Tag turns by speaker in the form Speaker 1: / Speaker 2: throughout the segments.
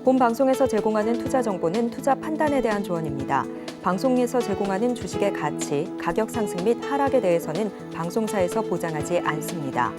Speaker 1: 본 방송에서 제공하는 투자 정보는 투자 판단에 대한 조언입니다. 방송에서 제공하는 주식의 가치, 가격 상승 및 하락에 대해서는 방송사에서 보장하지 않습니다.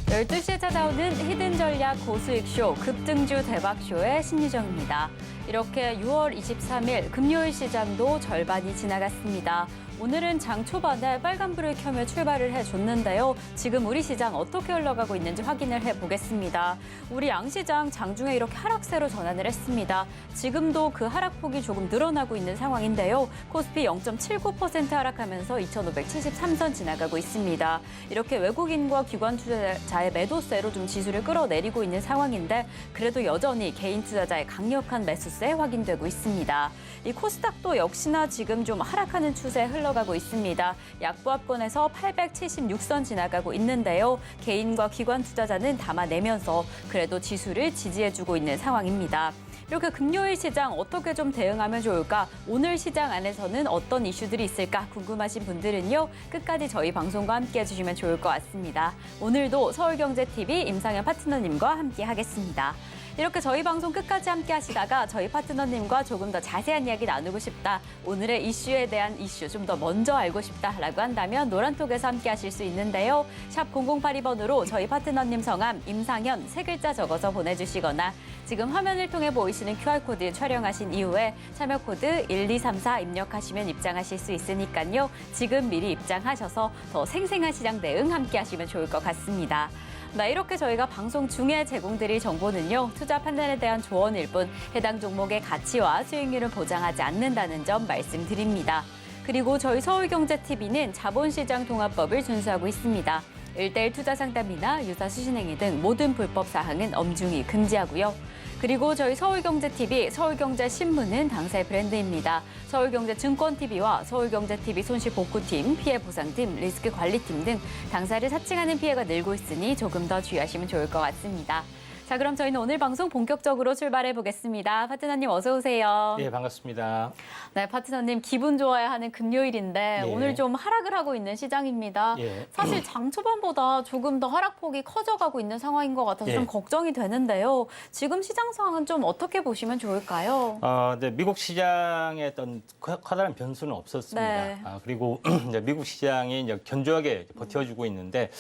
Speaker 2: 12시에 찾아오는 히든 전략 고수익쇼 급등주 대박쇼의 신유정입니다. 이렇게 6월 23일 금요일 시장도 절반이 지나갔습니다. 오늘은 장 초반에 빨간불을 켜며 출발을 해줬는데요. 지금 우리 시장 어떻게 흘러가고 있는지 확인을 해보겠습니다. 우리 양시장 장중에 이렇게 하락세로 전환을 했습니다. 지금도 그 하락폭이 조금 늘어나고 있는 상황인데요. 코스피 0.79% 하락하면서 2,573선 지나가고 있습니다. 이렇게 외국인과 기관 투자자의 매도세로 좀 지수를 끌어내리고 있는 상황인데 그래도 여전히 개인 투자자의 강력한 매수세 확인되고 있습니다. 이 코스닥도 역시나 지금 좀 하락하는 추세에 흘러가고 있습니다. 약보합권에서 876선 지나가고 있는데요. 개인과 기관 투자자는 담아내면서 그래도 지수를 지지해주고 있는 상황입니다. 이렇게 금요일 시장 어떻게 좀 대응하면 좋을까? 오늘 시장 안에서는 어떤 이슈들이 있을까? 궁금하신 분들은요. 끝까지 저희 방송과 함께 해주시면 좋을 것 같습니다. 오늘도 서울경제TV 임상현 파트너님과 함께 하겠습니다. 이렇게 저희 방송 끝까지 함께 하시다가 저희 파트너님과 조금 더 자세한 이야기 나누고 싶다. 오늘의 이슈에 대한 이슈 좀 더 먼저 알고 싶다라고 한다면 노란톡에서 함께 하실 수 있는데요. 샵 0082번으로 저희 파트너님 성함 임상현 세 글자 적어서 보내주시거나 지금 화면을 통해 보이시는 QR코드 촬영하신 이후에 참여 코드 1234 입력하시면 입장하실 수 있으니까요. 지금 미리 입장하셔서 더 생생한 시장 대응 함께 하시면 좋을 것 같습니다. 네, 이렇게 저희가 방송 중에 제공드릴 정보는요. 투자 판단에 대한 조언일 뿐 해당 종목의 가치와 수익률을 보장하지 않는다는 점 말씀드립니다. 그리고 저희 서울경제TV는 자본시장 통합법을 준수하고 있습니다. 1:1 투자 상담이나 유사 수신행위 등 모든 불법 사항은 엄중히 금지하고요. 그리고 저희 서울경제TV, 서울경제신문은 당사의 브랜드입니다. 서울경제증권TV와 서울경제TV 손실복구팀, 피해보상팀, 리스크관리팀 등 당사를 사칭하는 피해가 늘고 있으니 조금 더 주의하시면 좋을 것 같습니다. 자, 그럼 저희는 오늘 방송 본격적으로 출발해 보겠습니다. 파트너님 어서 오세요.
Speaker 3: 네, 반갑습니다.
Speaker 2: 네, 파트너님 기분 좋아야 하는 금요일인데
Speaker 3: 예.
Speaker 2: 오늘 좀 하락을 하고 있는 시장입니다.
Speaker 3: 예.
Speaker 2: 사실 장 초반보다 조금 더 하락폭이 커져가고 있는 상황인 것 같아서
Speaker 3: 예.
Speaker 2: 좀 걱정이 되는데요. 지금 시장 상황은 좀 어떻게 보시면 좋을까요?
Speaker 3: 네, 미국 시장에 어떤 커다란 변수는 없었습니다.
Speaker 2: 네.
Speaker 3: 그리고 이제 미국 시장이 이제 견조하게 버텨주고 있는데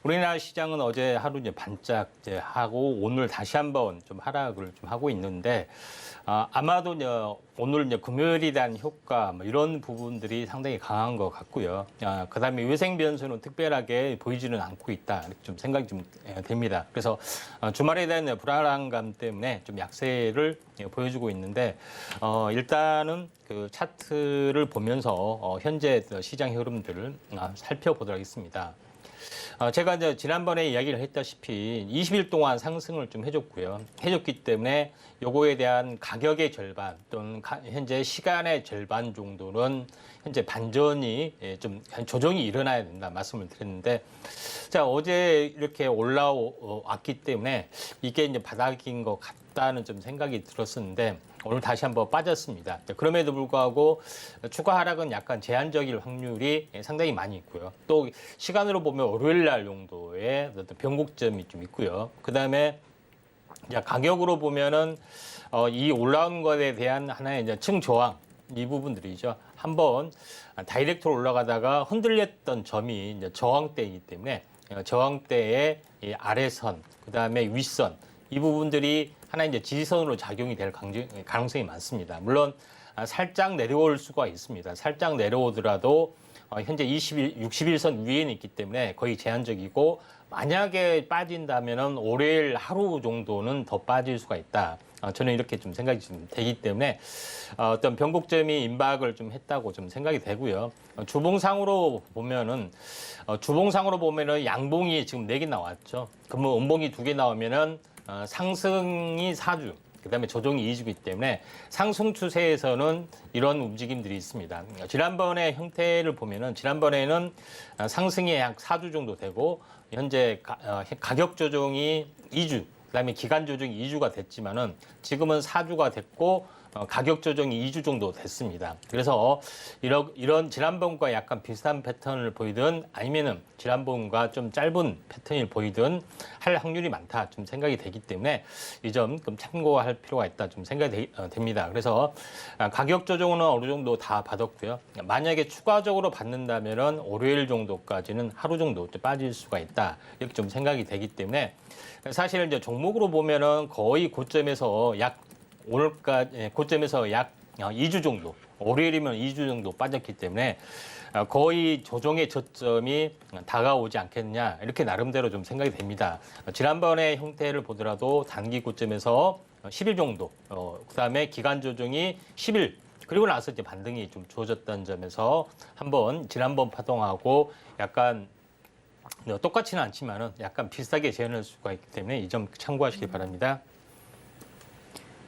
Speaker 3: 우리나라 시장은 어제 하루 이제 반짝 이제 하고 오늘 다시 한번 좀 하락을 좀 하고 있는데 아마도 이제 오늘 이제 금요일에 대한 효과 뭐 이런 부분들이 상당히 강한 것 같고요. 그다음에 외생 변수는 특별하게 보이지는 않고 있다 이렇게 좀 생각이 좀 됩니다. 그래서 주말에 대한 불안감 때문에 좀 약세를 보여주고 있는데 일단은 그 차트를 보면서 현재 시장 흐름들을 살펴보도록 하겠습니다. 제가 이제 지난번에 이야기를 했다시피 20일 동안 상승을 좀 해줬고요. 해줬기 때문에 요거에 대한 가격의 절반 또는 현재 시간의 절반 정도는 현재 반전이 좀 조정이 일어나야 된다 말씀을 드렸는데 자 어제 이렇게 올라왔기 때문에 이게 이제 바닥인 것 같다는 좀 생각이 들었었는데 오늘 다시 한번 빠졌습니다. 그럼에도 불구하고 추가 하락은 약간 제한적일 확률이 상당히 많이 있고요. 또 시간으로 보면 월요일 날 정도의 어떤 변곡점이 좀 있고요. 그다음에 가격으로 보면은 이 올라온 것에 대한 하나의 이제 층저항 이 부분들이죠. 한번 다이렉트로 올라가다가 흔들렸던 점이 이제 저항대이기 때문에 저항대의 이 아래선, 그다음에 윗선 이 부분들이 하나 이제 지지선으로 작용이 될 가능성이 많습니다. 물론 살짝 내려올 수가 있습니다. 살짝 내려오더라도 현재 61선 위에는 있기 때문에 거의 제한적이고 만약에 빠진다면은 월요일 하루 정도는 더 빠질 수가 있다. 저는 이렇게 좀 생각이 좀 되기 때문에 어떤 변곡점이 임박을 좀 했다고 좀 생각이 되고요. 주봉상으로 보면은 양봉이 지금 4개 나왔죠. 그러면 음봉이 2개 나오면은 상승이 4주, 그다음에 조정이 2주이기 때문에 상승 추세에서는 이런 움직임들이 있습니다. 지난번의 형태를 보면은 지난번에는 상승이 약 4주 정도 되고 현재 가격 조정이 2주, 그다음에 기간 조정이 2주가 됐지만은 지금은 4주가 됐고 가격 조정이 2주 정도 됐습니다. 그래서 이런 지난번과 약간 비슷한 패턴을 보이든 아니면은 지난번과 좀 짧은 패턴을 보이든 할 확률이 많다 좀 생각이 되기 때문에 이 점 좀 참고할 필요가 있다 좀 생각이 됩니다. 그래서 가격 조정은 어느 정도 다 받았고요. 만약에 추가적으로 받는다면은 월요일 정도까지는 하루 정도 빠질 수가 있다 이렇게 좀 생각이 되기 때문에 사실 이제 종목으로 보면은 거의 고점에서 오늘까지 고점에서 약 2주 정도, 월요일이면 2주 정도 빠졌기 때문에 거의 조정의 저점이 다가오지 않겠냐 이렇게 나름대로 좀 생각이 됩니다. 지난번의 형태를 보더라도 단기 고점에서 10일 정도, 그다음에 기간 조정이 10일 그리고 나서 이제 반등이 좀 주어졌다는 점에서 한번 지난번 파동하고 약간 똑같지는 않지만은 약간 비슷하게 재현할 수가 있기 때문에 이 점 참고하시기 바랍니다.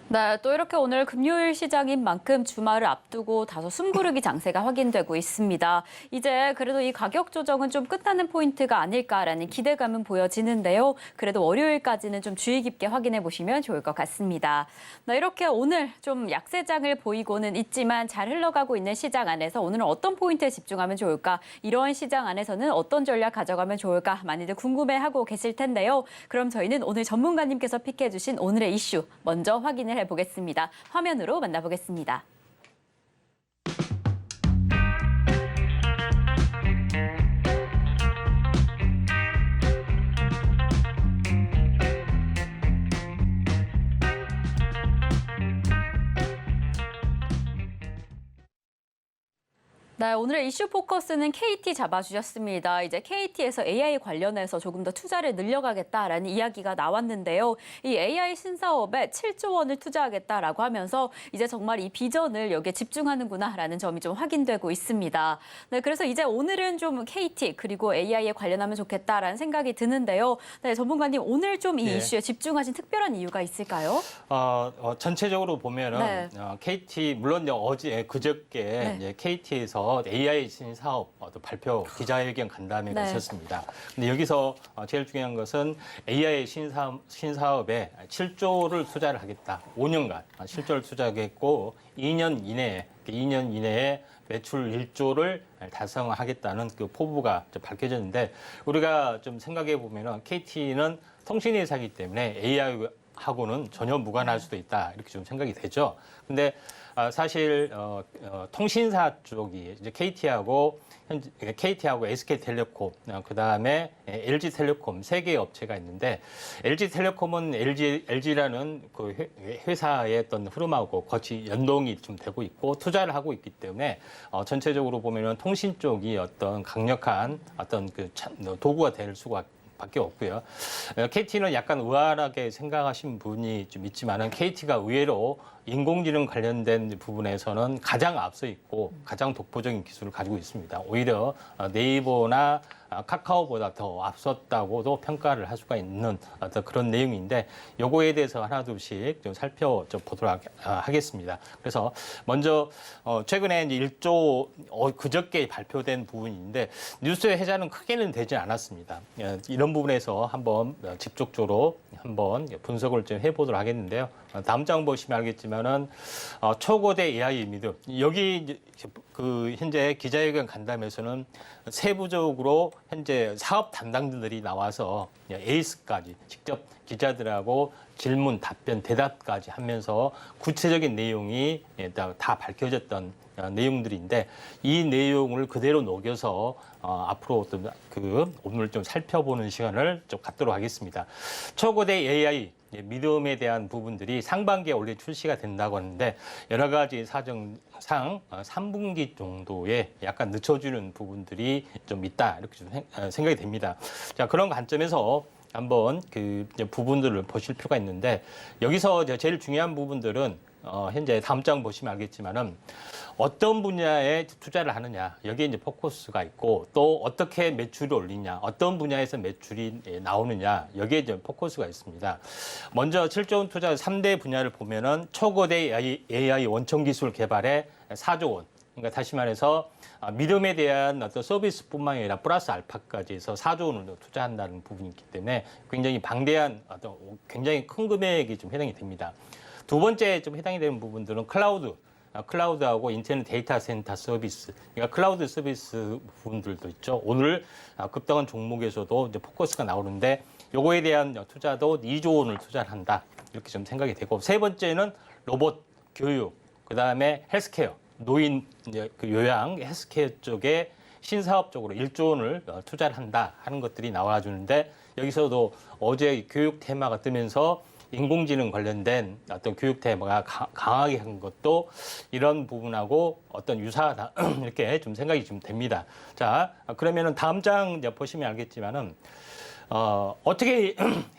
Speaker 2: 네, 또 이렇게 오늘 금요일 시장인 만큼 주말을 앞두고 다소 숨고르기 장세가 확인되고 있습니다. 이제 그래도 이 가격 조정은 좀 끝나는 포인트가 아닐까라는 기대감은 보여지는데요. 그래도 월요일까지는 좀 주의 깊게 확인해 보시면 좋을 것 같습니다. 네, 이렇게 오늘 좀 약세장을 보이고는 있지만 잘 흘러가고 있는 시장 안에서 오늘은 어떤 포인트에 집중하면 좋을까? 이러한 시장 안에서는 어떤 전략 가져가면 좋을까? 많이들 궁금해하고 계실 텐데요. 그럼 저희는 오늘 전문가님께서 픽해 주신 오늘의 이슈 먼저 확인을 해보겠습니다. 화면으로 만나보겠습니다. 네, 오늘의 이슈 포커스는 KT 잡아주셨습니다. 이제 KT에서 AI 관련해서 조금 더 투자를 늘려가겠다라는 이야기가 나왔는데요. 이 AI 신사업에 7조 원을 투자하겠다라고 하면서 이제 정말 이 비전을 여기에 집중하는구나라는 점이 좀 확인되고 있습니다. 네, 그래서 이제 오늘은 좀 KT 그리고 AI에 관련하면 좋겠다라는 생각이 드는데요. 네, 전문가님 오늘 좀 이 이슈에 집중하신 특별한 이유가 있을까요?
Speaker 3: 전체적으로 보면은
Speaker 2: 네.
Speaker 3: KT 물론 이제 그저께
Speaker 2: 네.
Speaker 3: 이제 KT에서 AI 신사업 발표 기자회견 간담회가
Speaker 2: 네.
Speaker 3: 있었습니다. 근데 여기서 제일 중요한 것은 AI 신사업에 7조를 투자를 하겠다. 5년간 7조를 투자하겠고 2년 이내에 매출 1조를 달성하겠다는 그 포부가 밝혀졌는데 우리가 좀 생각해 보면은 KT는 통신 회사이기 때문에 AI하고는 전혀 무관할 수도 있다 이렇게 좀 생각이 되죠. 근데 사실 통신사 쪽이 이제 KT하고 SK텔레콤 그다음에 LG텔레콤 세 개의 업체가 있는데 LG텔레콤은 LG라는 그 회사의 어떤 흐름하고 같이 연동이 좀 되고 있고 투자를 하고 있기 때문에 전체적으로 보면은 통신 쪽이 어떤 강력한 어떤 그 도구가 될 수가 밖에 없고요. KT는 약간 의아하게 생각하신 분이 좀 있지만은 KT가 의외로 인공지능 관련된 부분에서는 가장 앞서 있고 가장 독보적인 기술을 가지고 있습니다. 오히려 네이버나 카카오보다 더 앞섰다고도 평가를 할 수가 있는 어떤 그런 내용인데 요거에 대해서 하나둘씩 좀 살펴보도록 하겠습니다. 그래서 먼저 최근에 이제 1조 그저께 발표된 부분인데 뉴스의 해자는 크게는 되지 않았습니다. 이런 부분에서 한번 집중적으로 한번 분석을 좀 해보도록 하겠는데요. 다음 장 보시면 알겠지만은 초거대 AI 믿음 여기 그 현재 기자회견 간담회에서는 세부적으로 현재 사업 담당자들이 나와서 에이스까지 직접 기자들하고 질문, 답변, 대답까지 하면서 구체적인 내용이 다 밝혀졌던 내용들인데 이 내용을 그대로 녹여서 앞으로 오늘 좀 살펴보는 시간을 좀 갖도록 하겠습니다. 초거대 AI 믿음에 대한 부분들이 상반기에 원래 출시가 된다고 하는데 여러 가지 사정상 3분기 정도에 약간 늦춰지는 부분들이 좀 있다 이렇게 좀 생각이 됩니다. 자, 그런 관점에서 한번 그 부분들을 보실 필요가 있는데 여기서 제일 중요한 부분들은 현재 다음 장 보시면 알겠지만은 어떤 분야에 투자를 하느냐 여기에 이제 포커스가 있고 또 어떻게 매출이 올리냐 어떤 분야에서 매출이 나오느냐 여기에 이제 포커스가 있습니다. 먼저 7조 원 투자 3대 분야를 보면은 초거대 AI 원천 기술 개발에 4조 원. 그러니까 다시 말해서 믿음에 대한 어떤 서비스뿐만 아니라 플러스 알파까지 해서 4조 원을 투자한다는 부분이 있기 때문에 굉장히 방대한 어떤 굉장히 큰 금액이 좀 해당이 됩니다. 두 번째 좀 해당이 되는 부분들은 클라우드하고 인터넷 데이터 센터 서비스, 그러니까 클라우드 서비스 부분들도 있죠. 오늘 급등한 종목에서도 이제 포커스가 나오는데 요거에 대한 투자도 2조 원을 투자를 한다. 이렇게 좀 생각이 되고, 세 번째는 로봇 교육, 그다음에 헬스케어, 노인 이제 그 요양 헬스케어 쪽에 신사업 쪽으로 1조 원을 투자를 한다 하는 것들이 나와주는데, 여기서도 어제 교육 테마가 뜨면서 인공지능 관련된 어떤 교육 테마가 강하게 한 것도 이런 부분하고 어떤 유사하다 이렇게 좀 생각이 좀 됩니다. 자, 그러면은 다음 장 이제 보시면 알겠지만은 어떻게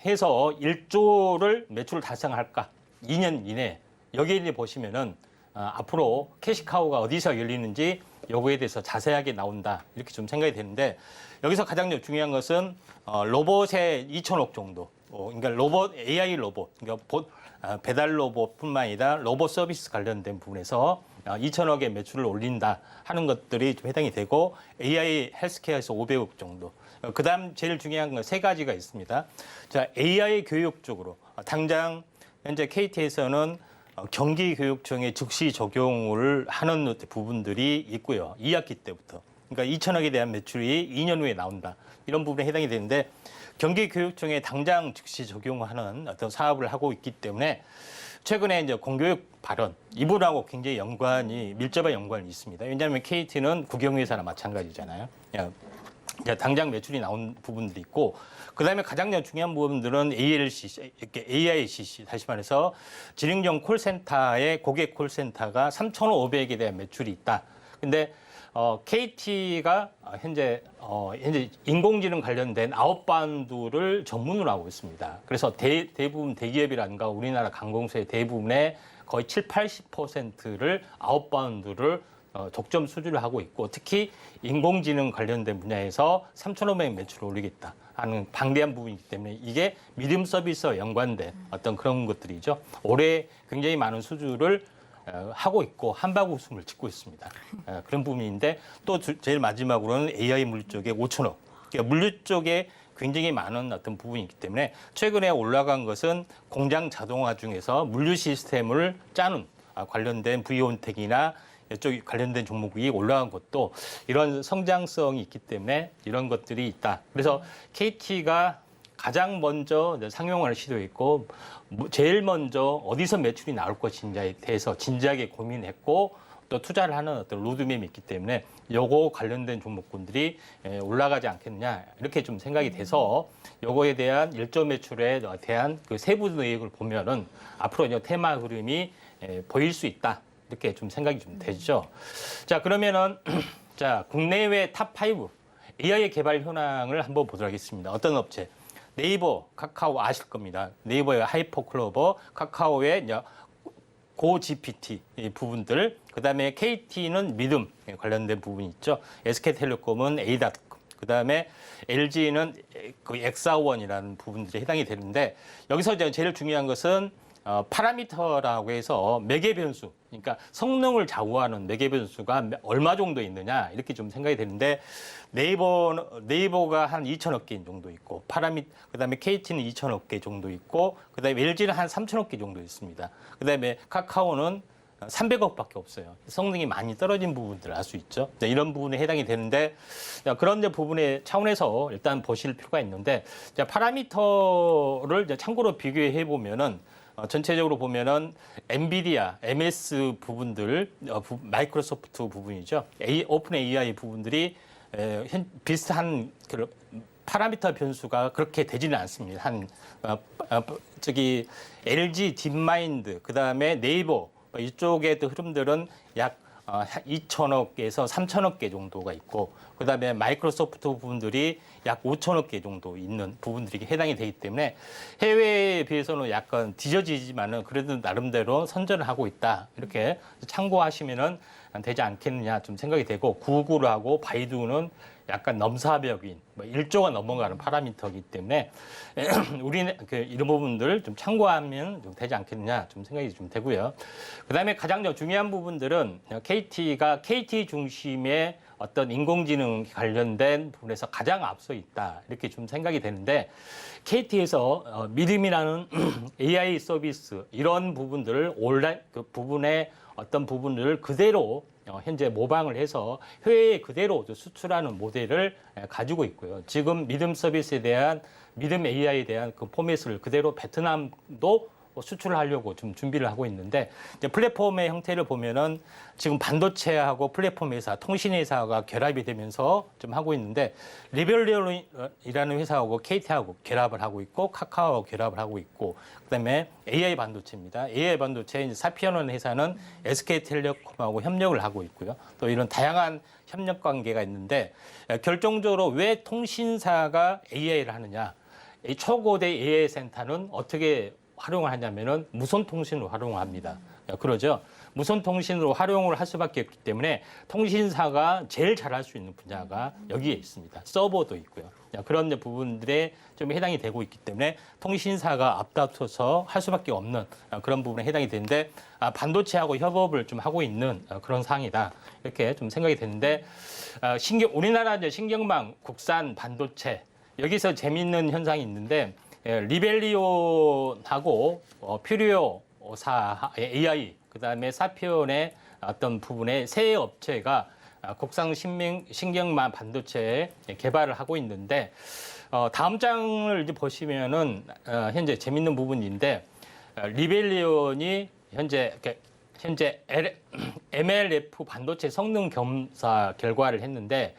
Speaker 3: 해서 1조를 매출을 달성할까? 2년 이내 여기에 이제 보시면은 앞으로 캐시카우가 어디서 열리는지 요거에 대해서 자세하게 나온다 이렇게 좀 생각이 되는데, 여기서 가장 중요한 것은 로봇의 2천억 정도. 그러니까 로봇, AI 로봇, 그러니까 배달 로봇뿐만 아니라 로봇 서비스 관련된 부분에서 2천억의 매출을 올린다 하는 것들이 좀 해당이 되고, AI 헬스케어에서 500억 정도. 그다음 제일 중요한 건 세 가지가 있습니다. 자, AI 교육 쪽으로 당장 현재 KT에서는 경기교육청에 즉시 적용을 하는 부분들이 있고요. 2학기 때부터. 그러니까 2천억에 대한 매출이 2년 후에 나온다. 이런 부분에 해당이 되는데, 경기교육청에 당장 즉시 적용하는 어떤 사업을 하고 있기 때문에 최근에 이제 공교육 발언, 이분하고 굉장히 밀접한 연관이 있습니다. 왜냐하면 KT는 국영회사나 마찬가지잖아요. 이제 당장 매출이 나온 부분들이 있고, 그다음에 가장 중요한 부분들은 AICC, 다시 말해서 지능형 콜센터의 고객 콜센터가 3,500에 대한 매출이 있다. 근데 KT가 현재 인공지능 관련된 아웃바운드를 전문으로 하고 있습니다. 그래서 대부분 대기업이라든가 우리나라 관공서의 대부분의 거의 70~80%를 아웃바운드를 독점 수주를 하고 있고, 특히 인공지능 관련된 분야에서 3,500 매출을 올리겠다 하는 방대한 부분이기 때문에 이게 미디움 서비스와 연관된 어떤 그런 것들이죠. 올해 굉장히 많은 수주를 하고 있고 한박 웃음을 짓고 있습니다. 그런 부분인데, 또 제일 마지막으로는 AI 물류 쪽에 5천억. 그러니까 물류 쪽에 굉장히 많은 어떤 부분이 있기 때문에 최근에 올라간 것은 공장 자동화 중에서 물류 시스템을 짜는 관련된 브이온텍이나 이쪽 관련된 종목이 올라간 것도 이런 성장성이 있기 때문에 이런 것들이 있다. 그래서 KT가 가장 먼저 상용화를 시도했고, 제일 먼저 어디서 매출이 나올 것인지에 대해서 진지하게 고민했고, 또 투자를 하는 어떤 로드맵이 있기 때문에 요거 관련된 종목군들이 올라가지 않겠느냐 이렇게 좀 생각이 돼서, 요거에 대한 1조 매출에 대한 그 세부 내역을 보면은 앞으로 이제 테마 흐름이 보일 수 있다. 이렇게 좀 생각이 좀 되죠. 자, 그러면은 자, 국내외 탑5 AI 개발 현황을 한번 보도록 하겠습니다. 어떤 업체? 네이버, 카카오 아실 겁니다. 네이버의 하이퍼클로버, 카카오의 고 GPT 이 부분들, 그다음에 KT는 믿음 관련된 부분이 있죠. SK텔레콤은 A닷컴, 그다음에 LG는 그 엑사원이라는 부분들이 해당이 되는데, 여기서 제일 중요한 것은 파라미터라고 해서 매개 변수, 그러니까 성능을 좌우하는 매개 변수가 얼마 정도 있느냐 이렇게 좀 생각이 되는데, 네이버가 한 2천억 개 정도 있고, 그다음에 KT는 2천억 개 정도 있고, 그다음에 LG는 한 3천억 개 정도 있습니다. 그다음에 카카오는 300억밖에 없어요. 성능이 많이 떨어진 부분들을 알 수 있죠. 이런 부분에 해당이 되는데, 그런 부분의 차원에서 일단 보실 필요가 있는데, 파라미터를 참고로 비교해 보면은 전체적으로 보면은 엔비디아, MS 부분들, 마이크로소프트 부분이죠. 오픈 AI 부분들이 비슷한 파라미터 변수가 그렇게 되지는 않습니다. LG, 딥마인드, 그다음에 네이버 이쪽의 흐름들은 약 2천억에서 3천억 개 정도가 있고, 그다음에 마이크로소프트 부분들이 약 5천억 개 정도 있는 부분들이 해당이 되기 때문에 해외에 비해서는 약간 뒤져지지만은 그래도 나름대로 선전을 하고 있다. 이렇게 참고하시면은 되지 않겠느냐 좀 생각이 되고, 구글하고 바이두는 약간 넘사벽인 1조가 넘어가는 파라미터이기 때문에 우리는 이런 부분들 좀 참고하면 좀 되지 않겠느냐 좀 생각이 좀 되고요. 그다음에 가장 중요한 부분들은 KT가 KT 중심의 어떤 인공지능 관련된 부분에서 가장 앞서 있다 이렇게 좀 생각이 되는데 KT에서 믿음이라는 AI 서비스 이런 부분들을 온라인 그 부분의 어떤 부분들을 그대로 현재 모방을 해서 해외에 그대로 수출하는 모델을 가지고 있고요. 지금 믿음 서비스에 대한 믿음 AI에 대한 그 포맷을 그대로 베트남도 수출을 하려고 좀 준비를 하고 있는데 이제 플랫폼의 형태를 보면은 지금 반도체하고 플랫폼 회사, 통신 회사가 결합이 되면서 좀 하고 있는데 리벨리온이라는 회사하고 KT하고 결합을 하고 있고 카카오하고 결합을 하고 있고 그다음에 AI 반도체입니다. AI 반도체 이제 사피온이라는 회사는 SK텔레콤하고 협력을 하고 있고요. 또 이런 다양한 협력 관계가 있는데 결정적으로 왜 통신사가 AI를 하느냐? 이 초고대 AI 센터는 어떻게 활용을 하냐면은 무선 통신으로 활용을 합니다. 그러죠. 무선 통신으로 활용을 할 수밖에 없기 때문에 통신사가 제일 잘할 수 있는 분야가 여기에 있습니다. 서버도 있고요. 그런 부분들에 좀 해당이 되고 있기 때문에 통신사가 앞다퉈서 할 수밖에 없는 그런 부분에 해당이 되는데 반도체하고 협업을 좀 하고 있는 그런 상황이다. 이렇게 좀 생각이 되는데 우리나라 이제 신경망 국산 반도체 여기서 재미있는 현상이 있는데 리벨리온하고 퓨리오사 AI 그다음에 사피온의 어떤 부분의 세 업체가 국산 신경망 반도체 개발을 하고 있는데 다음 장을 이제 보시면은 현재 재밌는 부분인데 리벨리온이 현재 MLF 반도체 성능 검사 결과를 했는데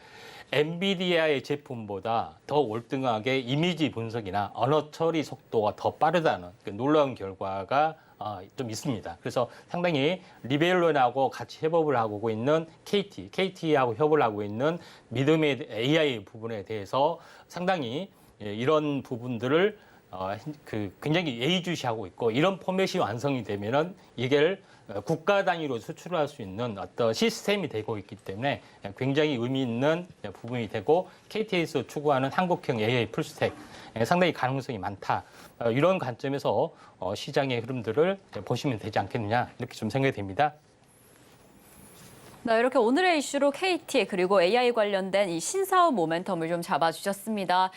Speaker 3: 엔비디아의 제품보다 더 월등하게 이미지 분석이나 언어 처리 속도가 더 빠르다는 놀라운 결과가 좀 있습니다. 그래서 상당히 리벨론하고 같이 협업을 하고 있는 KT하고 협업을 하고 있는 믿음의 AI 부분에 대해서 상당히 이런 부분들을 굉장히 예의주시하고 있고 이런 포맷이 완성이 되면은 이게 국가 단위로 수출할 수 있는 어떤 시스템이 되고 있기 때문에 굉장히 의미 있는 부분이 되고 KT에서 추구하는 한국형 AI 풀스택 상당히 가능성이 많다. 이런 관점에서 시장의 흐름들을 보시면 되지 않겠느냐 이렇게 좀 생각이 됩니다.
Speaker 2: 네, 이렇게 오늘의 이슈로 KT 그리고 AI 관련된 이 신사업 모멘텀을 좀 잡아주셨습니다.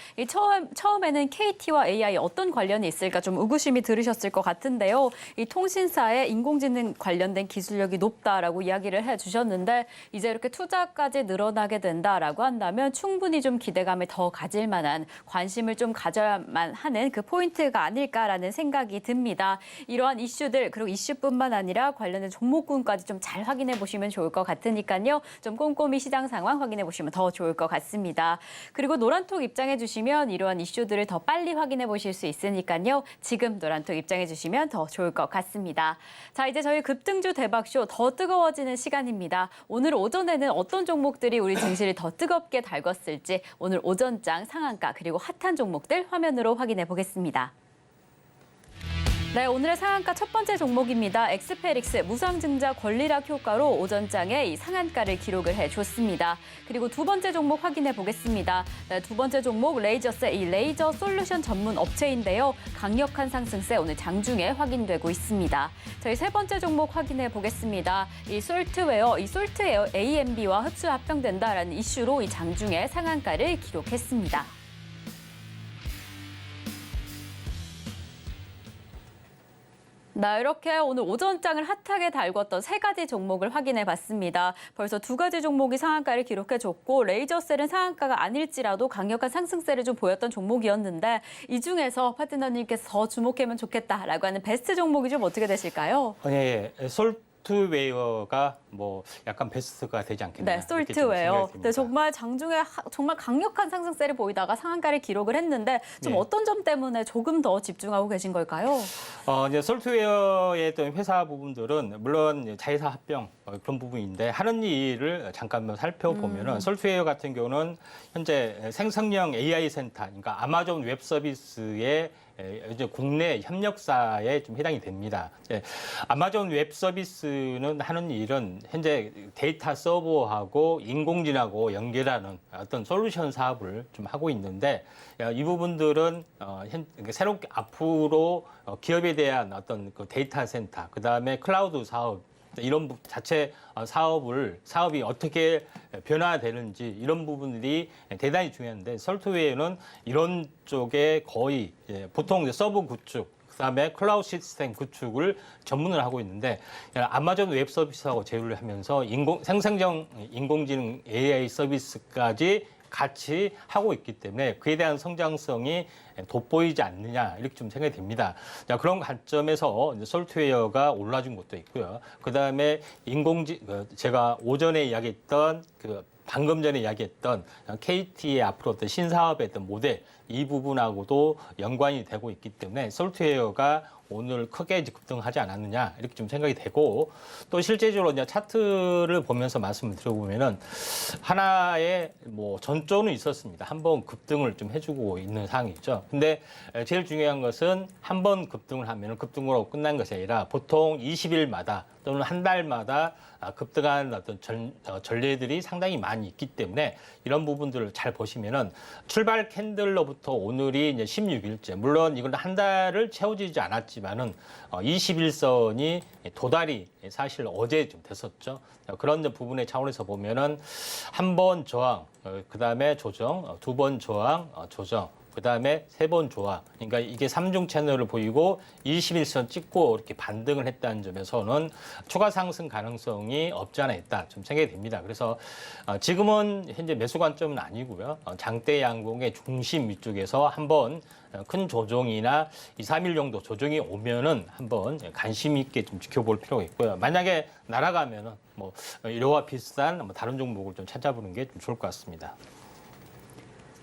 Speaker 2: 처음에는 KT와 AI 어떤 관련이 있을까 좀 의구심이 들으셨을 것 같은데요. 이 통신사의 인공지능 관련된 기술력이 높다라고 이야기를 해주셨는데 이제 이렇게 투자까지 늘어나게 된다라고 한다면 충분히 좀 기대감을 더 가질 만한 관심을 좀 가져야만 하는 그 포인트가 아닐까라는 생각이 듭니다. 이러한 이슈들 그리고 이슈뿐만 아니라 관련된 종목군까지 좀 잘 확인해 보시면 좋을 것 같아요. 같으니까요. 좀 꼼꼼히 시장 상황 확인해 보시면 더 좋을 것 같습니다. 그리고 노란톡 입장해 주시면 이러한 이슈들을 더 빨리 확인해 보실 수 있으니까요. 지금 노란톡 입장해 주시면 더 좋을 것 같습니다. 자, 이제 저희 급등주 대박쇼 더 뜨거워지는 시간입니다. 오늘 오전에는 어떤 종목들이 우리 증시를 더 뜨겁게 달궜을지 오늘 오전장 상한가 그리고 핫한 종목들 화면으로 확인해 보겠습니다. 네, 오늘의 상한가 첫 번째 종목입니다. 엑스페릭스 무상증자 권리락 효과로 오전장에 이 상한가를 기록을 해줬습니다. 그리고 두 번째 종목 확인해 보겠습니다. 네, 두 번째 종목 레이저세 이 레이저 솔루션 전문 업체인데요. 강력한 상승세 오늘 장중에 확인되고 있습니다. 저희 세 번째 종목 확인해 보겠습니다. 이 솔트웨어 AMB와 흡수 합병된다라는 이슈로 이 장중에 상한가를 기록했습니다. 나 이렇게 오늘 오전장을 핫하게 달궜던 세 가지 종목을 확인해 봤습니다. 벌써 두 가지 종목이 상한가를 기록해줬고 레이저셀은 상한가가 아닐지라도 강력한 상승세를 좀 보였던 종목이었는데 이 중에서 파트너님께서 더 주목하면 좋겠다라고 하는 베스트 종목이 좀 어떻게 되실까요?
Speaker 3: 예, 솔트웨어가 뭐 약간 베스트가 되지 않겠나.
Speaker 2: 네, 솔트웨어. 네, 정말 장중에 정말 강력한 상승세를 보이다가 상한가를 기록을 했는데 좀
Speaker 3: 네.
Speaker 2: 어떤 점 때문에 조금 더 집중하고 계신 걸까요?
Speaker 3: 이제 솔트웨어의 어떤 회사 부분들은 물론 자회사 합병 그런 부분인데 하는 일을 잠깐 살펴보면은 솔트웨어 같은 경우는 현재 생성형 AI 센터, 그러니까 아마존 웹 서비스의 이제 국내 협력사에 좀 해당이 됩니다. 아마존 웹 서비스는 하는 일은 현재 데이터 서버하고 인공지능하고 연결하는 어떤 솔루션 사업을 좀 하고 있는데 이 부분들은 새롭게 앞으로 기업에 대한 어떤 그 데이터 센터, 그 다음에 클라우드 사업 이런 자체 사업이 어떻게 변화되는지 이런 부분들이 대단히 중요한데 솔트웨어는 이런 쪽에 거의 보통 이제 서브 구축 그다음에 클라우드 시스템 구축을 전문을 하고 있는데 아마존 웹 서비스하고 제휴를 하면서 생성형 인공지능 AI 서비스까지 같이 하고 있기 때문에 그에 대한 성장성이 돋보이지 않느냐 이렇게 좀 생각이 됩니다. 자, 그런 관점에서 이제 솔트웨어가 올라준 것도 있고요. 그다음에 제가 오전에 이야기했던 방금 전에 이야기했던 KT의 앞으로 어떤 신사업의 어떤 모델 이 부분하고도 연관이 되고 있기 때문에 솔트웨어가 오늘 크게 급등하지 않았느냐 이렇게 좀 생각이 되고 또 실제적으로 이제 차트를 보면서 말씀을 드려보면은 하나의 전조는 있었습니다. 한번 급등을 좀 해주고 있는 상황이죠. 근데 제일 중요한 것은 한번 급등을 하면은 급등으로 끝난 것이 아니라 보통 20일마다 또는 한 달마다 급등한 어떤 전례들이 상당히 많이 있기 때문에 이런 부분들을 잘 보시면은 출발 캔들로부터 오늘이 이제 16일째. 물론 이건 한 달을 채워지지 않았지만은 21선이 도달이 사실 어제 좀 됐었죠. 그런 부분의 차원에서 보면은 한 번 저항, 그다음에 조정, 두 번 저항, 조정. 그다음에 세 번 조항. 그러니까 이게 3중 채널을 보이고 21선 찍고 이렇게 반등을 했다는 점에서는 추가 상승 가능성이 없지 않아 있다. 좀 생각이 됩니다. 그래서 지금은 현재 매수 관점은 아니고요. 장대 양봉의 중심 위쪽에서 한번 큰 조정이나 2, 3일 정도 조정이 오면은 한번 관심 있게 좀 지켜볼 필요가 있고요. 만약에 날아가면은 이와 비슷한 다른 종목을 좀 찾아보는 게 좀 좋을 것 같습니다.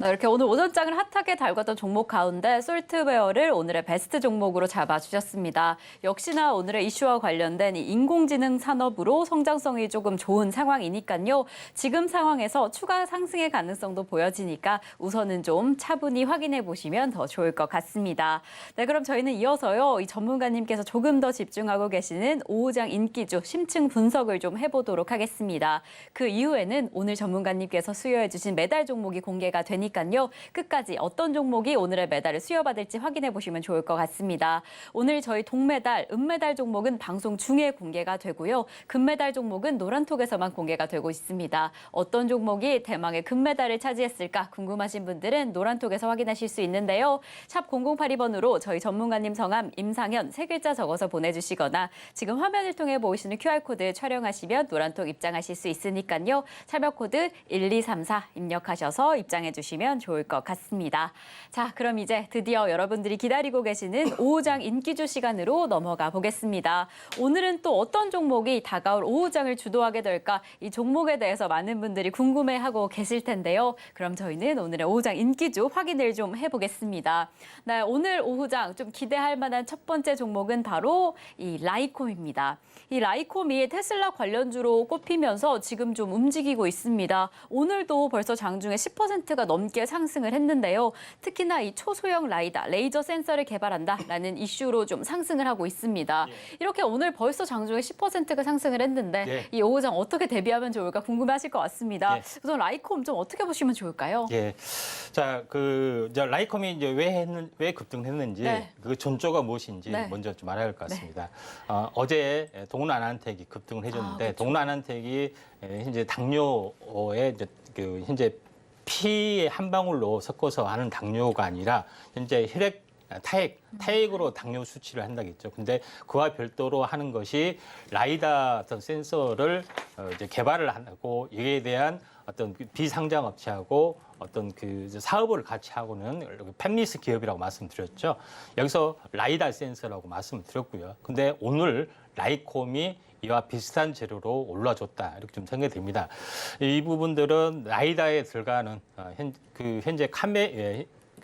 Speaker 2: 이렇게 오늘 오전장을 핫하게 달궜던 종목 가운데 솔트웨어를 오늘의 베스트 종목으로 잡아주셨습니다. 역시나 오늘의 이슈와 관련된 이 인공지능 산업으로 성장성이 조금 좋은 상황이니까요. 지금 상황에서 추가 상승의 가능성도 보여지니까 우선은 좀 차분히 확인해 보시면 더 좋을 것 같습니다. 네, 그럼 저희는 이어서요. 이 전문가님께서 조금 더 집중하고 계시는 오후장 인기주 심층 분석을 좀 해보도록 하겠습니다. 그 이후에는 오늘 전문가님께서 수여해 주신 매달 종목이 공개가 되니까요. 끝까지 어떤 종목이 오늘의 메달을 수여받을지 확인해 보시면 좋을 것 같습니다. 오늘 저희 동메달, 은메달 종목은 방송 중에 공개가 되고요. 금메달 종목은 노란톡에서만 공개가 되고 있습니다. 어떤 종목이 대망의 금메달을 차지했을까 궁금하신 분들은 노란톡에서 확인하실 수 있는데요. 샵 0082번으로 저희 전문가님 성함 임상현 3글자 적어서 보내주시거나 지금 화면을 통해 보이시는 QR코드 촬영하시면 노란톡 입장하실 수 있으니까요. 참여코드 1234 입력하셔서 입장해 주시면 좋을 것 같습니다. 자, 그럼 이제 드디어 여러분들이 기다리고 계시는 오후장 인기주 시간으로 넘어가 보겠습니다. 오늘은 또 어떤 종목이 다가올 오후장을 주도하게 될까? 이 종목에 대해서 많은 분들이 궁금해하고 계실 텐데요. 그럼 저희는 오늘의 오후장 인기주 확인을 좀 해보겠습니다. 네, 오늘 오후장 좀 기대할 만한 첫 번째 종목은 바로 이 라이콤입니다. 이 라이콤이 테슬라 관련주로 꼽히면서 지금 좀 움직이고 있습니다. 오늘도 벌써 장중에 10%가 넘게 상승을 했는데요. 특히나 이 초소형 라이다, 레이저 센서를 개발한다라는 이슈로 좀 상승을 하고 있습니다. 이렇게 오늘 벌써 장중에 10%가 상승을 했는데 이 오후장 어떻게 대비하면 좋을까 궁금해하실 것 같습니다. 우선 라이콤 좀 어떻게 보시면 좋을까요?
Speaker 3: 자, 라이콤이 이제 왜 급등했는지 그 전조가 무엇인지 먼저 좀 알아야 할 것 같습니다. 어제 동남아난텍이 급등을 해줬는데 그렇죠. 동남아난텍이 현재 당뇨에 현재 피의 한 방울로 섞어서 하는 당뇨가 아니라 현재 혈액 타액으로 당뇨 수치를 한다겠죠. 근데 그와 별도로 하는 것이 라이다 어떤 센서를 이제 개발을 하고 이에 대한 어떤 비상장 업체하고 어떤 그 사업을 같이 하고는 팹리스 기업이라고 말씀드렸죠. 여기서 라이다 센서라고 말씀드렸고요. 근데 오늘 라이콤이 이와 비슷한 재료로 올라줬다 이렇게 좀 생각이 됩니다. 이 부분들은 라이다에 들어가는 현재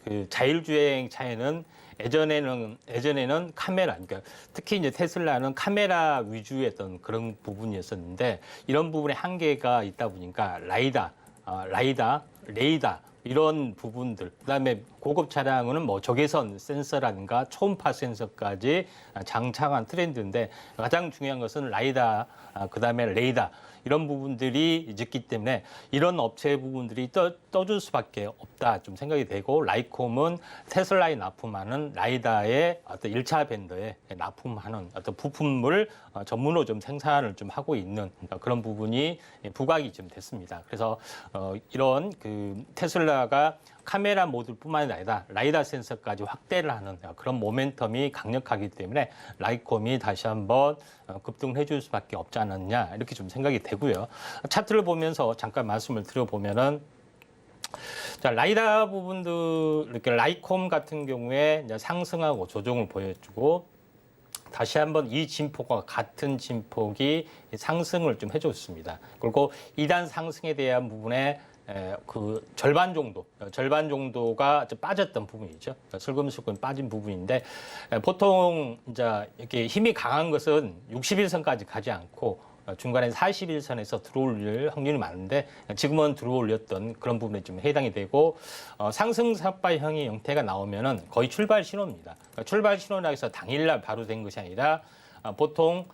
Speaker 3: 그 자율주행 차에는 예전에는 카메라, 그러니까 특히 이제 테슬라는 카메라 위주의 어떤 그런 부분이었었는데 이런 부분에 한계가 있다 보니까 레이다 이런 부분들, 그다음에 고급 차량은 적외선 센서라든가 초음파 센서까지 장착한 트렌드인데 가장 중요한 것은 라이다, 그다음에 레이다 이런 부분들이 있기 때문에 이런 업체 부분들이 떠줄 수밖에 없다 좀 생각이 되고, 라이콤은 테슬라에 납품하는 라이다의 어떤 1차 밴더에 납품하는 어떤 부품을 전문으로 좀 생산을 좀 하고 있는 그런 부분이 부각이 좀 됐습니다. 그래서 이런 그 테슬라가 카메라 모듈뿐만 아니라 라이다 센서까지 확대를 하는 그런 모멘텀이 강력하기 때문에 라이콤이 다시 한번 급등을 해줄 수밖에 없지 않았냐, 이렇게 좀 생각이 되고요. 차트를 보면서 잠깐 말씀을 드려보면은, 자, 라이다 부분도 이렇게 라이콤 같은 경우에 이제 상승하고 조정을 보여주고, 다시 한번 이 진폭과 같은 진폭이 상승을 좀 해줬습니다. 그리고 2단 상승에 대한 부분에 그 절반 정도가 빠졌던 부분이죠. 슬금슬금 빠진 부분인데, 보통 이제 이렇게 힘이 강한 것은 60일선까지 가지 않고 중간에 41선에서 들어올릴 확률이 많은데, 지금은 들어올렸던 그런 부분에 좀 해당이 되고, 상승 삭발형의 형태가 나오면은 거의 출발 신호입니다. 그러니까 출발 신호라 해서 당일날 바로 된 것이 아니라 보통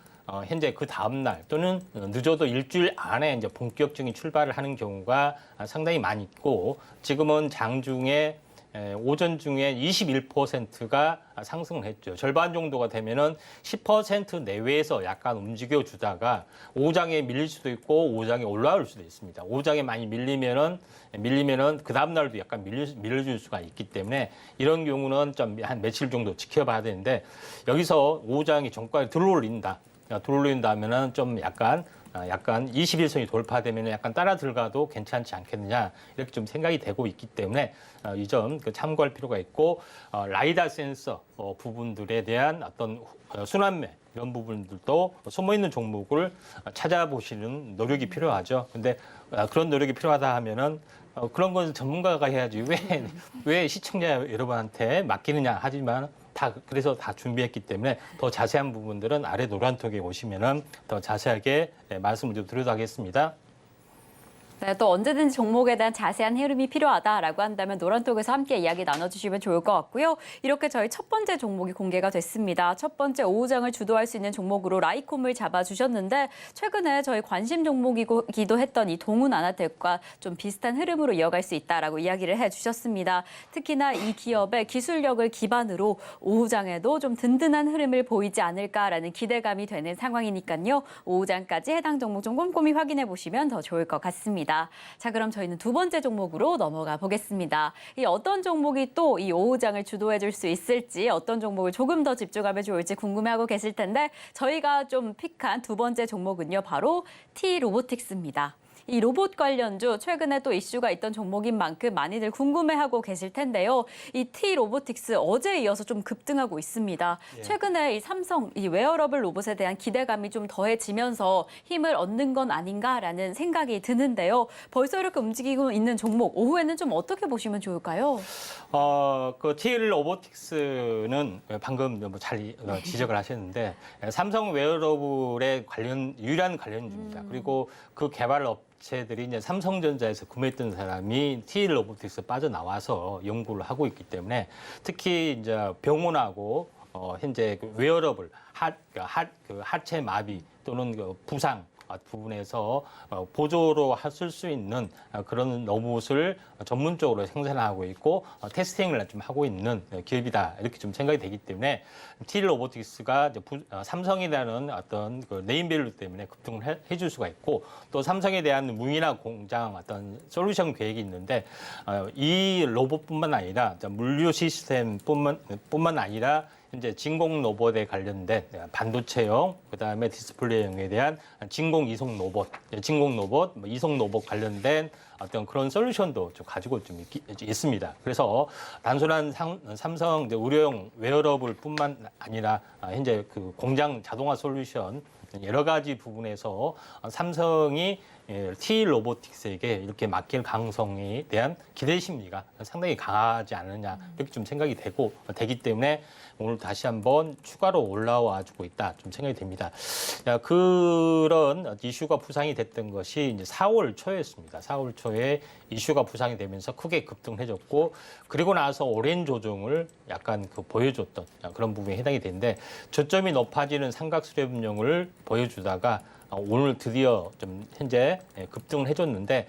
Speaker 3: 현재 그 다음 날 또는 늦어도 일주일 안에 이제 본격적인 출발을 하는 경우가 상당히 많이 있고, 지금은 장중에 오전 중에 21%가 상승을 했죠. 절반 정도가 되면은 10% 내외에서 약간 움직여 주다가 오장에 밀릴 수도 있고 오장에 올라올 수도 있습니다. 오장에 많이 밀리면은 그 다음 날도 약간 밀려줄 수가 있기 때문에 이런 경우는 좀 한 며칠 정도 지켜봐야 되는데, 여기서 오장이 정가에 들어올린다면은 좀 약간 21선이 돌파되면 약간 따라 들어가도 괜찮지 않겠느냐, 이렇게 좀 생각이 되고 있기 때문에 이 점 참고할 필요가 있고, 라이다 센서 부분들에 대한 어떤 순환매 이런 부분들도 숨어 있는 종목을 찾아보시는 노력이 필요하죠. 근데 그런 노력이 필요하다 하면은 그런 건 전문가가 해야지 왜 시청자 여러분한테 맡기느냐 하지만, 그래서 다 준비했기 때문에 더 자세한 부분들은 아래 노란톡에 오시면은 더 자세하게 말씀을 좀 드리도록 하겠습니다.
Speaker 2: 네, 또 언제든지 종목에 대한 자세한 흐름이 필요하다라고 한다면 노란톡에서 함께 이야기 나눠주시면 좋을 것 같고요. 이렇게 저희 첫 번째 종목이 공개가 됐습니다. 첫 번째 오후장을 주도할 수 있는 종목으로 라이콤을 잡아주셨는데, 최근에 저희 관심 종목이기도 했던 이 동훈 아나텍과 좀 비슷한 흐름으로 이어갈 수 있다라고 이야기를 해주셨습니다. 특히나 이 기업의 기술력을 기반으로 오후장에도 좀 든든한 흐름을 보이지 않을까라는 기대감이 되는 상황이니까요. 오후장까지 해당 종목 좀 꼼꼼히 확인해 보시면 더 좋을 것 같습니다. 자, 그럼 저희는 두 번째 종목으로 넘어가 보겠습니다. 이 어떤 종목이 또 이 오후장을 주도해 줄 수 있을지, 어떤 종목을 조금 더 집중하면 좋을지 궁금해하고 계실 텐데, 저희가 좀 픽한 두 번째 종목은요, 바로 T-로보틱스입니다. 이 로봇 관련주 최근에 또 이슈가 있던 종목인 만큼 많이들 궁금해하고 계실 텐데요. 이 T-로보틱스 어제에 이어서 좀 급등하고 있습니다.
Speaker 3: 예.
Speaker 2: 최근에 이 삼성 이 웨어러블 로봇에 대한 기대감이 좀 더해지면서 힘을 얻는 건 아닌가라는 생각이 드는데요. 벌써 이렇게 움직이고 있는 종목, 오후에는 좀 어떻게 보시면 좋을까요?
Speaker 3: 그 T-로보틱스는 방금 잘 지적을 하셨는데, 삼성 웨어러블의 유일한 관련주입니다. 그리고 그 개발 업체들이 이제 삼성전자에서 구매했던 사람이 T-로보틱스 빠져나와서 연구를 하고 있기 때문에, 특히 이제 병원하고 현재 그 웨어러블 하체 마비 또는 그 부상 부분에서 보조로 쓸 수 있는 그런 로봇을 전문적으로 생산하고 있고 테스팅을 좀 하고 있는 기업이다, 이렇게 좀 생각이 되기 때문에 T-로보틱스가 삼성이라는 어떤 그 네임밸류 때문에 급등을 해줄 수가 있고, 또 삼성에 대한 무인화 공장 어떤 솔루션 계획이 있는데, 이 로봇뿐만 아니라 물류 시스템뿐만 아니라 현재 진공 로봇에 관련된 반도체용, 그다음에 디스플레이용에 대한 진공 이송 로봇, 이송 로봇 관련된 어떤 그런 솔루션도 좀 가지고 좀 있습니다. 그래서 단순한 삼성 의료용 웨어러블뿐만 아니라 현재 그 공장 자동화 솔루션 여러 가지 부분에서 삼성이 T-로보틱스에게 이렇게 맡길 가능성에 대한 기대 심리가 상당히 강하지 않느냐, 이렇게 좀 생각이 되기 때문에 오늘 다시 한번 추가로 올라와주고 있다, 좀 생각이 됩니다. 그런 이슈가 부상이 됐던 것이 이제 4월 초였습니다. 4월 초에 이슈가 부상이 되면서 크게 급등해졌고, 그리고 나서 오랜 조정을 약간 보여줬던 그런 부분에 해당이 되는데, 저점이 높아지는 삼각수렴형을 보여주다가 오늘 드디어 좀 현재 급등을 해줬는데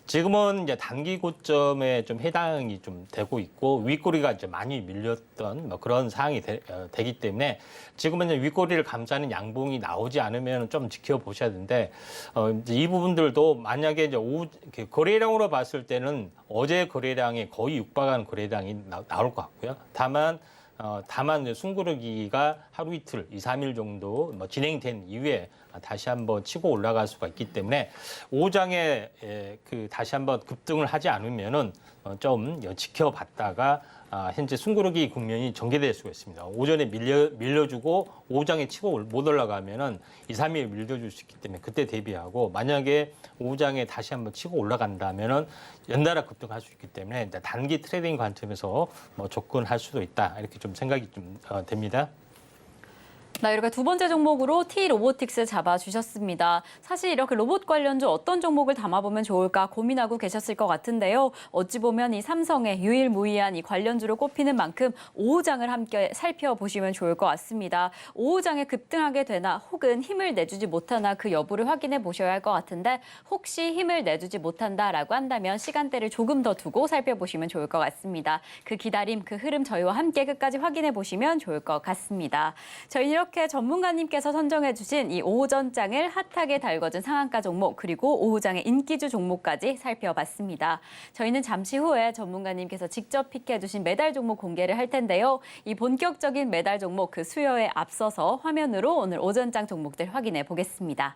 Speaker 3: 지금은 이제 단기 고점에 좀 해당이 좀 되고 있고 윗꼬리가 이제 많이 밀렸던 뭐 그런 상황이 되기 때문에 지금은 이제 윗꼬리를 감싸는 양봉이 나오지 않으면 좀 지켜보셔야 되는데 이제 이 부분들도 만약에 이제 거래량으로 봤을 때는 어제 거래량에 거의 육박하는 거래량이 나올 것 같고요. 다만 이제 숨고르기가 하루 이틀, 2, 3일 정도 뭐 진행된 이후에 다시 한번 치고 올라갈 수가 있기 때문에 오후장에 다시 한번 급등을 하지 않으면은 좀 지켜봤다가 현재 숨고르기 국면이 전개될 수가 있습니다. 오전에 밀려주고 오후장에 치고 못 올라가면은 2, 3일 밀려줄 수 있기 때문에 그때 대비하고 만약에 오후장에 다시 한번 치고 올라간다면은 연달아 급등할 수 있기 때문에 단기 트레이딩 관점에서 뭐 접근할 수도 있다 이렇게 좀 생각이 좀 됩니다.
Speaker 2: 네, 이렇게 두 번째 종목으로 T-로보틱스 잡아주셨습니다. 사실 이렇게 로봇 관련주 어떤 종목을 담아보면 좋을까 고민하고 계셨을 것 같은데요. 어찌 보면 이 삼성의 유일무이한 이 관련주로 꼽히는 만큼 오후장을 함께 살펴보시면 좋을 것 같습니다. 오후장에 급등하게 되나 혹은 힘을 내주지 못하나 그 여부를 확인해 보셔야 할 것 같은데 혹시 힘을 내주지 못한다라고 한다면 시간대를 조금 더 두고 살펴보시면 좋을 것 같습니다. 그 기다림, 그 흐름 저희와 함께 끝까지 확인해 보시면 좋을 것 같습니다. 저희는 이렇게 전문가님께서 선정해 주신 이 오전장을 핫하게 달궈준 상한가 종목 그리고 오후장의 인기주 종목까지 살펴봤습니다. 저희는 잠시 후에 전문가님께서 직접 픽해 주신 매달 종목 공개를 할 텐데요. 이 본격적인 매달 종목 그 수요에 앞서서 화면으로 오늘 오전장 종목들 확인해 보겠습니다.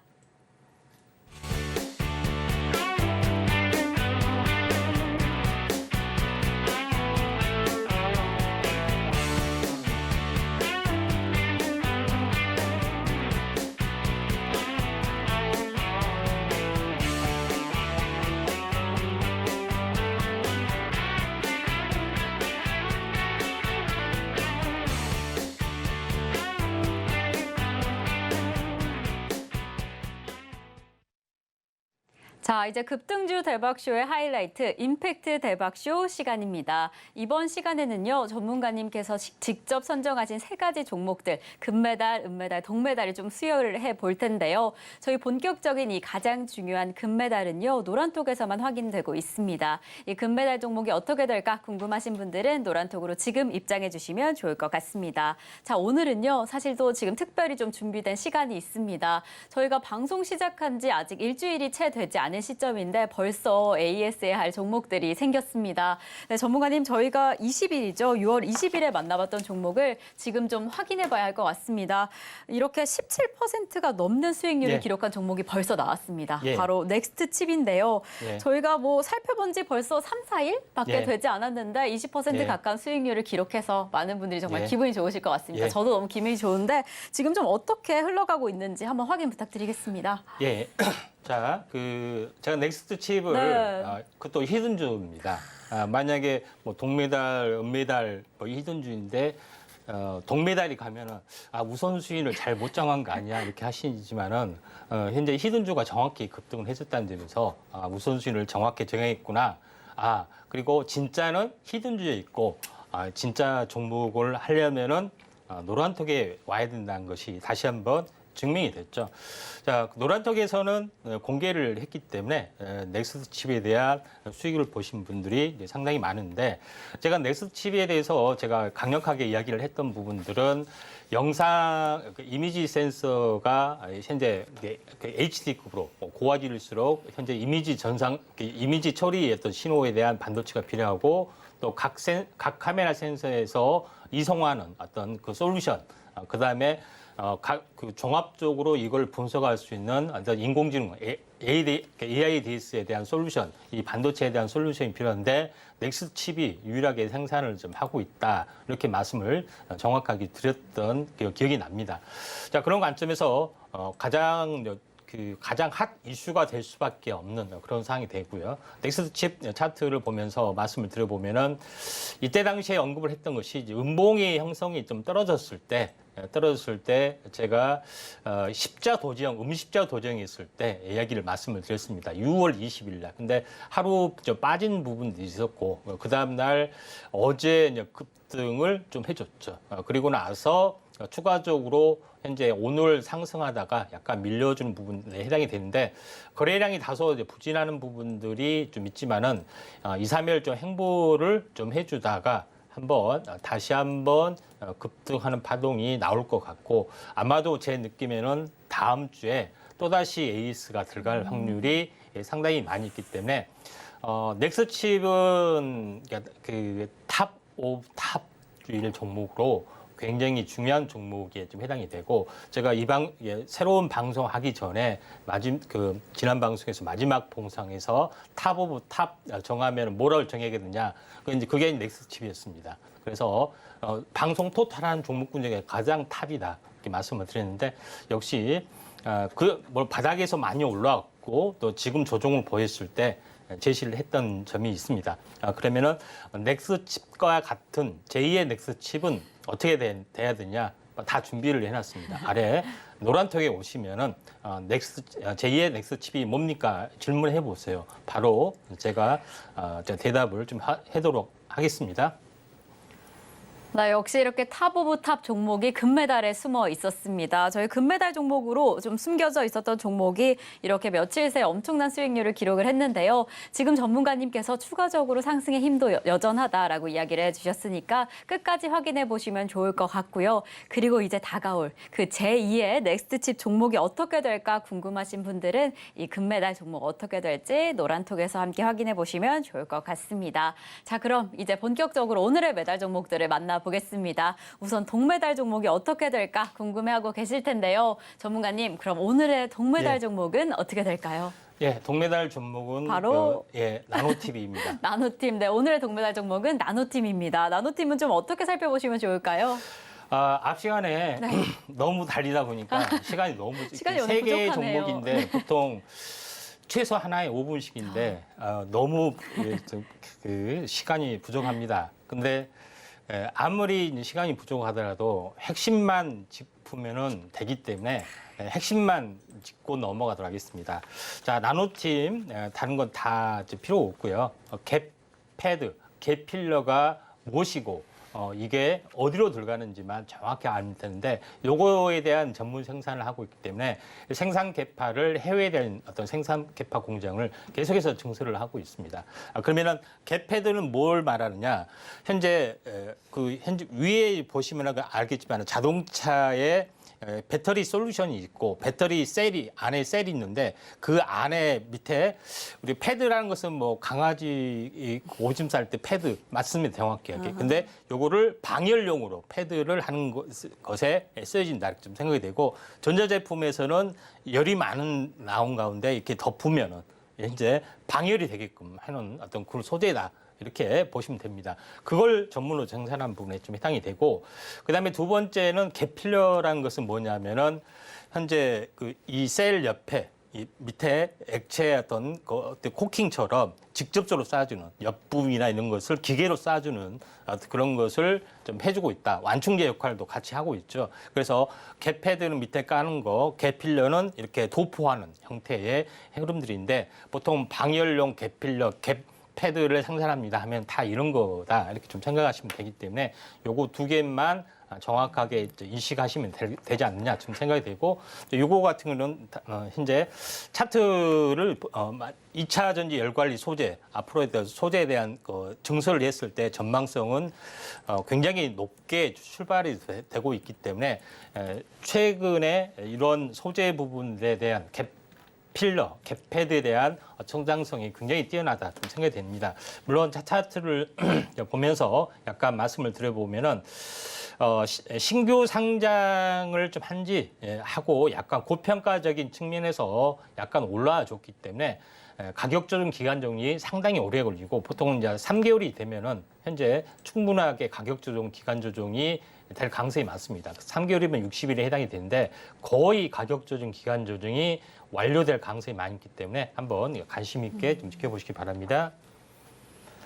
Speaker 2: 자, 이제 급등주 대박쇼의 하이라이트, 임팩트 대박쇼 시간입니다. 이번 시간에는요, 전문가님께서 직접 선정하신 세 가지 종목들, 금메달, 은메달, 동메달을 좀 수여를 해볼 텐데요. 저희 본격적인 이 가장 중요한 금메달은요, 노란톡에서만 확인되고 있습니다. 이 금메달 종목이 어떻게 될까 궁금하신 분들은 노란톡으로 지금 입장해 주시면 좋을 것 같습니다. 자, 오늘은요, 사실 또 지금 특별히 좀 준비된 시간이 있습니다. 저희가 방송 시작한 지 아직 일주일이 채 되지 않은 시점인데 벌써 AS에 할 종목들이 생겼습니다. 네, 전문가님, 저희가 20일이죠. 6월 20일에 만나봤던 종목을 지금 좀 확인해 봐야 할 것 같습니다. 이렇게 17%가 넘는 수익률을
Speaker 3: 예.
Speaker 2: 기록한 종목이 벌써 나왔습니다.
Speaker 3: 예.
Speaker 2: 바로 넥스트 칩인데요.
Speaker 3: 예.
Speaker 2: 저희가 뭐 살펴본 지 벌써 3, 4일밖에
Speaker 3: 예.
Speaker 2: 되지 않았는데 20%
Speaker 3: 예.
Speaker 2: 가까운 수익률을 기록해서 많은 분들이 정말
Speaker 3: 예.
Speaker 2: 기분이 좋으실 것 같습니다.
Speaker 3: 예.
Speaker 2: 저도 너무 기분이 좋은데 지금 좀 어떻게 흘러가고 있는지 한번 확인 부탁드리겠습니다.
Speaker 3: 예. 자, 제가 넥스트 칩을
Speaker 2: 네.
Speaker 3: 그것도 히든주입니다. 만약에 뭐 동메달, 은메달 뭐 히든주인데 동메달이 가면은 우선순위를 잘 못 정한 거 아니야 이렇게 하시지만은 현재 히든주가 정확히 급등을 해줬다는 점에서 우선순위를 정확히 정했구나. 그리고 진짜는 히든주에 있고 진짜 종목을 하려면은 노란톡에 와야 된다는 것이 다시 한번 증명이 됐죠. 자, 노란톡에서는 공개를 했기 때문에 넥스트 칩에 대한 수익을 보신 분들이 이제 상당히 많은데 제가 넥스트 칩에 대해서 제가 강력하게 이야기를 했던 부분들은 영상 이미지 센서가 현재 HD급으로 고화질일수록 현재 이미지 처리의 어떤 신호에 대한 반도체가 필요하고 또 각 카메라 센서에서 이송하는 어떤 그 솔루션, 그다음에 종합적으로 이걸 분석할 수 있는 어떤 인공지능 AIDS에 대한 솔루션, 이 반도체에 대한 솔루션이 필요한데 넥스트 칩이 유일하게 생산을 좀 하고 있다 이렇게 말씀을 정확하게 드렸던 기억이 납니다. 자, 그런 관점에서 가장 핫 이슈가 될 수밖에 없는 그런 상황이 되고요. 넥스트 칩 차트를 보면서 말씀을 드려보면은 이때 당시에 언급을 했던 것이 이제 음봉의 형성이 좀 떨어졌을 때 제가 음십자 도정이 있을 때 이야기를 말씀을 드렸습니다. 6월 20일 날. 근데 하루 빠진 부분도 있었고 그 다음 날 어제 급등을 좀 해줬죠. 그리고 나서 추가적으로 현재 오늘 상승하다가 약간 밀려주는 부분에 해당이 되는데 거래량이 다소 이제 부진하는 부분들이 좀 있지만은 2, 3일 좀 행보를 좀 해주다가 다시 한번 급등하는 파동이 나올 것 같고 아마도 제 느낌에는 다음 주에 또다시 에이스가 들어갈 확률이 상당히 많이 있기 때문에 넥스칩은 그 탑 오브 탑주일 종목으로 굉장히 중요한 종목에 좀 해당이 되고 제가 새로운 방송 하기 전에 지난 방송에서 마지막 봉상에서 탑 오브 탑 정하면 뭐라고 정해야 되느냐 그게 넥스칩이었습니다. 그래서 방송 토탈한 종목군 중에 가장 탑이다 이렇게 말씀을 드렸는데 역시 바닥에서 많이 올라왔고 또 지금 조정을 보였을 때 제시를 했던 점이 있습니다. 그러면은 넥스칩과 같은 제2의 넥스칩은 어떻게 돼야 되냐 다 준비를 해놨습니다. 아래 노란톡에 오시면은 제2의 넥스칩이 뭡니까 질문해 보세요. 바로 제가 대답을 좀 하도록 하겠습니다.
Speaker 2: 나 역시 이렇게 탑 오브 탑 종목이 금메달에 숨어 있었습니다. 저희 금메달 종목으로 좀 숨겨져 있었던 종목이 이렇게 며칠 새 엄청난 수익률을 기록을 했는데요. 지금 전문가님께서 추가적으로 상승의 힘도 여전하다라고 이야기를 해주셨으니까 끝까지 확인해 보시면 좋을 것 같고요. 그리고 이제 다가올 그 제2의 넥스트칩 종목이 어떻게 될까 궁금하신 분들은 이 금메달 종목 어떻게 될지 노란톡에서 함께 확인해 보시면 좋을 것 같습니다. 자, 그럼 이제 본격적으로 오늘의 메달 종목들을 만나보겠습니다. 우선 동메달 종목이 어떻게 될까 궁금해하고 계실 텐데요. 전문가님, 그럼 오늘의 동메달 종목은 어떻게 될까요?
Speaker 3: 예, 동메달 종목은
Speaker 2: 바로
Speaker 3: 나노TV입니다.
Speaker 2: 나노팀. 네, 오늘의 동메달 종목은 나노팀입니다. 나노팀은 좀 어떻게 살펴보시면 좋을까요?
Speaker 3: 앞 시간에 너무 달리다 보니까 시간이 너무
Speaker 2: 시간이 오늘
Speaker 3: 3개의
Speaker 2: 부족하네요.
Speaker 3: 종목인데 보통 최소 하나에 5분씩인데 너무 시간이 부족합니다. 근데 아무리 시간이 부족하더라도 핵심만 짚으면은 되기 때문에 핵심만 짚고 넘어가도록 하겠습니다. 자, 나노팀 다른 건 다 필요 없고요. 갭 패드, 갭 필러가 무엇이고 이게 어디로 들어가는지만 정확히 알면 되는데 요거에 대한 전문 생산을 하고 있기 때문에 생산 개파를 해외에 대한 어떤 생산 개파 공장을 계속해서 증설을 하고 있습니다. 그러면은 갭패드는 뭘 말하느냐? 현재 현재 위에 보시면 알겠지만 자동차에 배터리 솔루션이 있고 배터리 셀이 안에 셀이 있는데 그 안에 밑에 우리 패드라는 것은 뭐 강아지 오줌 쌀 때 패드 맞습니다, 정확하게. 근데 요거를 방열용으로 패드를 하는 것에 쓰여진다 이렇게 좀 생각이 되고 전자제품에서는 열이 나온 가운데 이렇게 덮으면은 이제 방열이 되게끔 하는 어떤 그런 소재다. 이렇게 보시면 됩니다. 그걸 전문으로 생산한 부분에 좀 해당이 되고, 그다음에 두 번째는 갭필러라는 것은 뭐냐면은 현재 이 셀 옆에 이 밑에 액체 어떤 코킹처럼 직접적으로 쏴주는 옆부분이나 이런 것을 기계로 쏴주는 그런 것을 좀 해주고 있다. 완충제 역할도 같이 하고 있죠. 그래서 갭패드는 밑에 까는 거, 갭필러는 이렇게 도포하는 형태의 흐름들인데 보통 방열용 갭필러, 패드를 생산합니다 하면 다 이런 거다 이렇게 좀 생각하시면 되기 때문에 요거 두 개만 정확하게 인식하시면 되지 않느냐 좀 생각이 되고 요거 같은 경우는 현재 차트를 2차 전지 열관리 소재 앞으로에 대한 소재에 대한 증설을 했을 때 전망성은 굉장히 높게 출발이 되고 있기 때문에 최근에 이런 소재 부분에 대한 필러, 갭패드에 대한 성장성이 굉장히 뛰어나다 좀 생각이 됩니다. 물론 차트를 보면서 약간 말씀을 드려보면은 신규 상장을 좀 한지 하고 약간 고평가적인 측면에서 약간 올라와 줬기 때문에 가격 조정 기간 정리 상당히 오래 걸리고 보통은 이제 3개월이 되면은 현재 충분하게 가격 조정 기간 조정이 될 가능성이 많습니다. 3개월이면 60일에 해당이 되는데 거의 가격 조정 기간 조정이 완료될 가능성이 많이 있기 때문에 한번 관심 있게 좀 지켜보시기 바랍니다.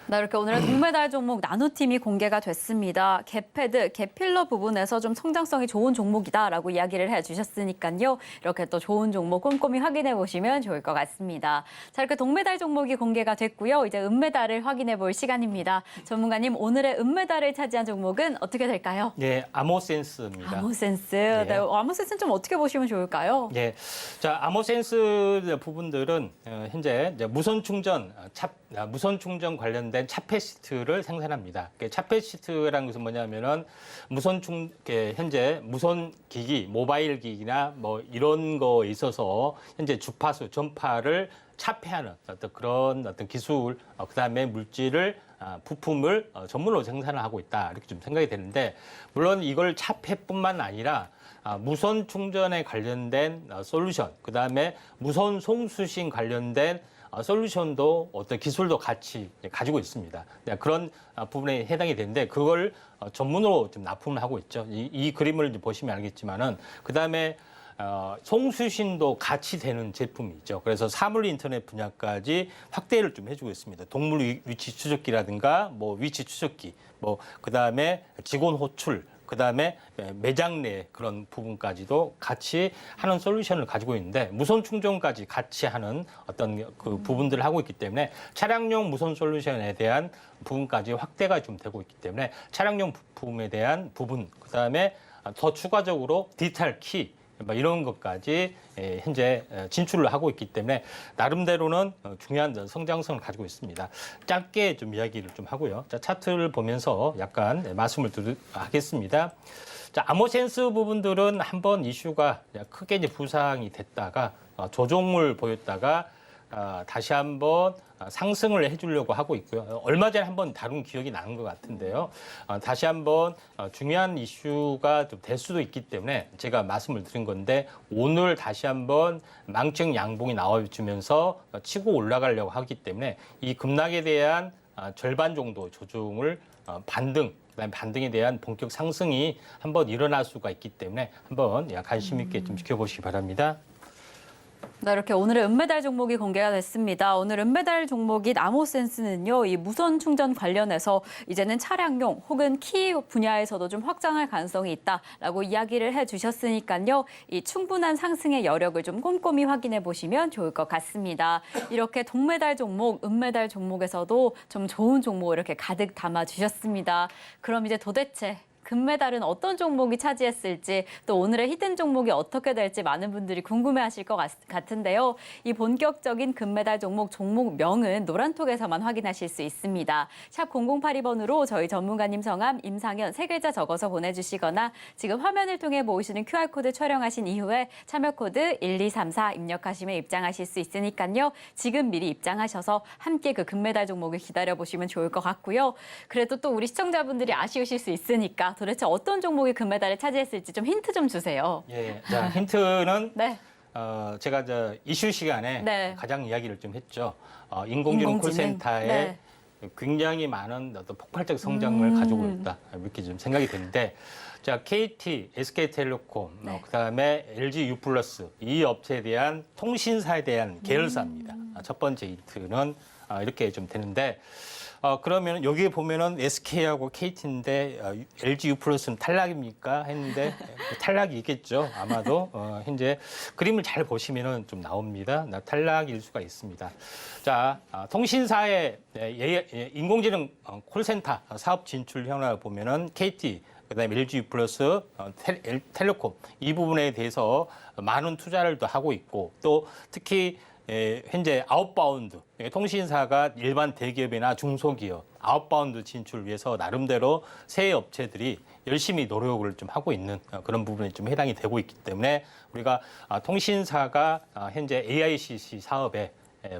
Speaker 2: 이렇게 오늘의 동메달 종목 나노팀이 공개가 됐습니다. 개패드, 개필러 부분에서 좀 성장성이 좋은 종목이다라고 이야기를 해주셨으니까요. 이렇게 또 좋은 종목 꼼꼼히 확인해 보시면 좋을 것 같습니다. 자, 이렇게 동메달 종목이 공개가 됐고요. 이제 은메달을 확인해 볼 시간입니다. 전문가님, 오늘의 은메달을 차지한 종목은 어떻게 될까요?
Speaker 3: 네, 아모센스입니다.
Speaker 2: 아모센스.
Speaker 3: 예.
Speaker 2: 네, 아모센스는 좀 어떻게 보시면 좋을까요?
Speaker 3: 예, 자 아모센스 부분들은 현재 이제 무선 충전 관련된 차폐시트를 생산합니다. 차폐시트라는 것은 뭐냐면은 현재 무선 기기, 모바일 기기나 뭐 이런 거에 있어서 현재 주파수, 전파를 차폐하는 어떤 기술, 그다음에 물질을 부품을 전문으로 생산을 하고 있다 이렇게 좀 생각이 되는데 물론 이걸 차폐뿐만 아니라 무선 충전에 관련된 솔루션, 그다음에 무선 송수신 관련된 솔루션도 어떤 기술도 같이 가지고 있습니다. 그런 부분에 해당이 되는데 그걸 전문으로 좀 납품을 하고 있죠. 이 그림을 보시면 알겠지만은 그다음에 송수신도 같이 되는 제품이 있죠. 그래서 사물 인터넷 분야까지 확대를 좀 해주고 있습니다. 동물 위치 추적기라든가 뭐 위치 추적기, 뭐 그다음에 직원 호출, 그다음에 매장 내 그런 부분까지도 같이 하는 솔루션을 가지고 있는데 무선 충전까지 같이 하는 어떤 그 부분들을 하고 있기 때문에 차량용 무선 솔루션에 대한 부분까지 확대가 좀 되고 있기 때문에 차량용 부품에 대한 부분, 그다음에 더 추가적으로 디지털 키 이런 것까지 현재 진출을 하고 있기 때문에 나름대로는 중요한 성장성을 가지고 있습니다. 짧게 좀 이야기를 좀 하고요. 자, 차트를 보면서 약간 말씀을 하겠습니다. 자, 아모센스 부분들은 한번 이슈가 크게 이제 부상이 됐다가 조정을 보였다가 다시 한번 상승을 해주려고 하고 있고요. 얼마 전에 한번 다룬 기억이 나는 것 같은데요. 다시 한번 중요한 이슈가 좀 될 수도 있기 때문에 제가 말씀을 드린 건데 오늘 다시 한번 망청 양봉이 나와주면서 치고 올라가려고 하기 때문에 이 급락에 대한 절반 정도 조정을 반등, 그다음에 반등에 대한 본격 상승이 한번 일어날 수가 있기 때문에 한번 관심 있게 좀 지켜보시기 바랍니다.
Speaker 2: 네, 이렇게 오늘의 은메달 종목이 공개가 됐습니다. 오늘 은메달 종목인 아모센스는요, 이 무선 충전 관련해서 이제는 차량용 혹은 키 분야에서도 좀 확장할 가능성이 있다라고 이야기를 해주셨으니까요, 이 충분한 상승의 여력을 좀 꼼꼼히 확인해 보시면 좋을 것 같습니다. 이렇게 동메달 종목, 은메달 종목에서도 좀 좋은 종목 이렇게 가득 담아 주셨습니다. 그럼 이제 도대체 금메달은 어떤 종목이 차지했을지 또 오늘의 히든 종목이 어떻게 될지 많은 분들이 궁금해하실 것 같은데요. 이 본격적인 금메달 종목명은 노란톡에서만 확인하실 수 있습니다. 샵 0082번으로 저희 전문가님 성함, 임상현 3글자 적어서 보내주시거나 지금 화면을 통해 보이시는 QR코드 촬영하신 이후에 참여코드 1234 입력하시면 입장하실 수 있으니까요. 지금 미리 입장하셔서 함께 그 금메달 종목을 기다려보시면 좋을 것 같고요. 그래도 또 우리 시청자분들이 아쉬우실 수 있으니까 도대체 어떤 종목이 금메달을 차지했을지 좀 힌트 좀 주세요.
Speaker 3: 예, 자 힌트는
Speaker 2: 네.
Speaker 3: 제가 이슈 시간에
Speaker 2: 네.
Speaker 3: 가장 이야기를 좀 했죠. 인공지능 콜센터에
Speaker 2: 네.
Speaker 3: 굉장히 많은 어떤 폭발적 성장을 가지고 있다 이렇게 좀 생각이 되는데, 자 KT, SK텔레콤,
Speaker 2: 네.
Speaker 3: 그다음에 LG U+ 이 업체에 대한 통신사에 대한 계열사입니다. 첫 번째 힌트는 이렇게 좀 되는데. 그러면 여기에 보면은 SK하고 KT인데 LG U+는 탈락입니까? 했는데 탈락이겠죠. 아마도 현재 그림을 잘 보시면은 좀 나옵니다. 탈락일 수가 있습니다. 자, 통신사의 인공지능 콜센터 사업 진출 현황을 보면은 KT, 그다음에 LG U+, 텔레콤 이 부분에 대해서 많은 투자를 또 하고 있고 또 특히 현재 아웃바운드, 통신사가 일반 대기업이나 중소기업 아웃바운드 진출을 위해서 나름대로 새 업체들이 열심히 노력을 좀 하고 있는 그런 부분에 좀 해당이 되고 있기 때문에 우리가 통신사가 현재 AICC 사업에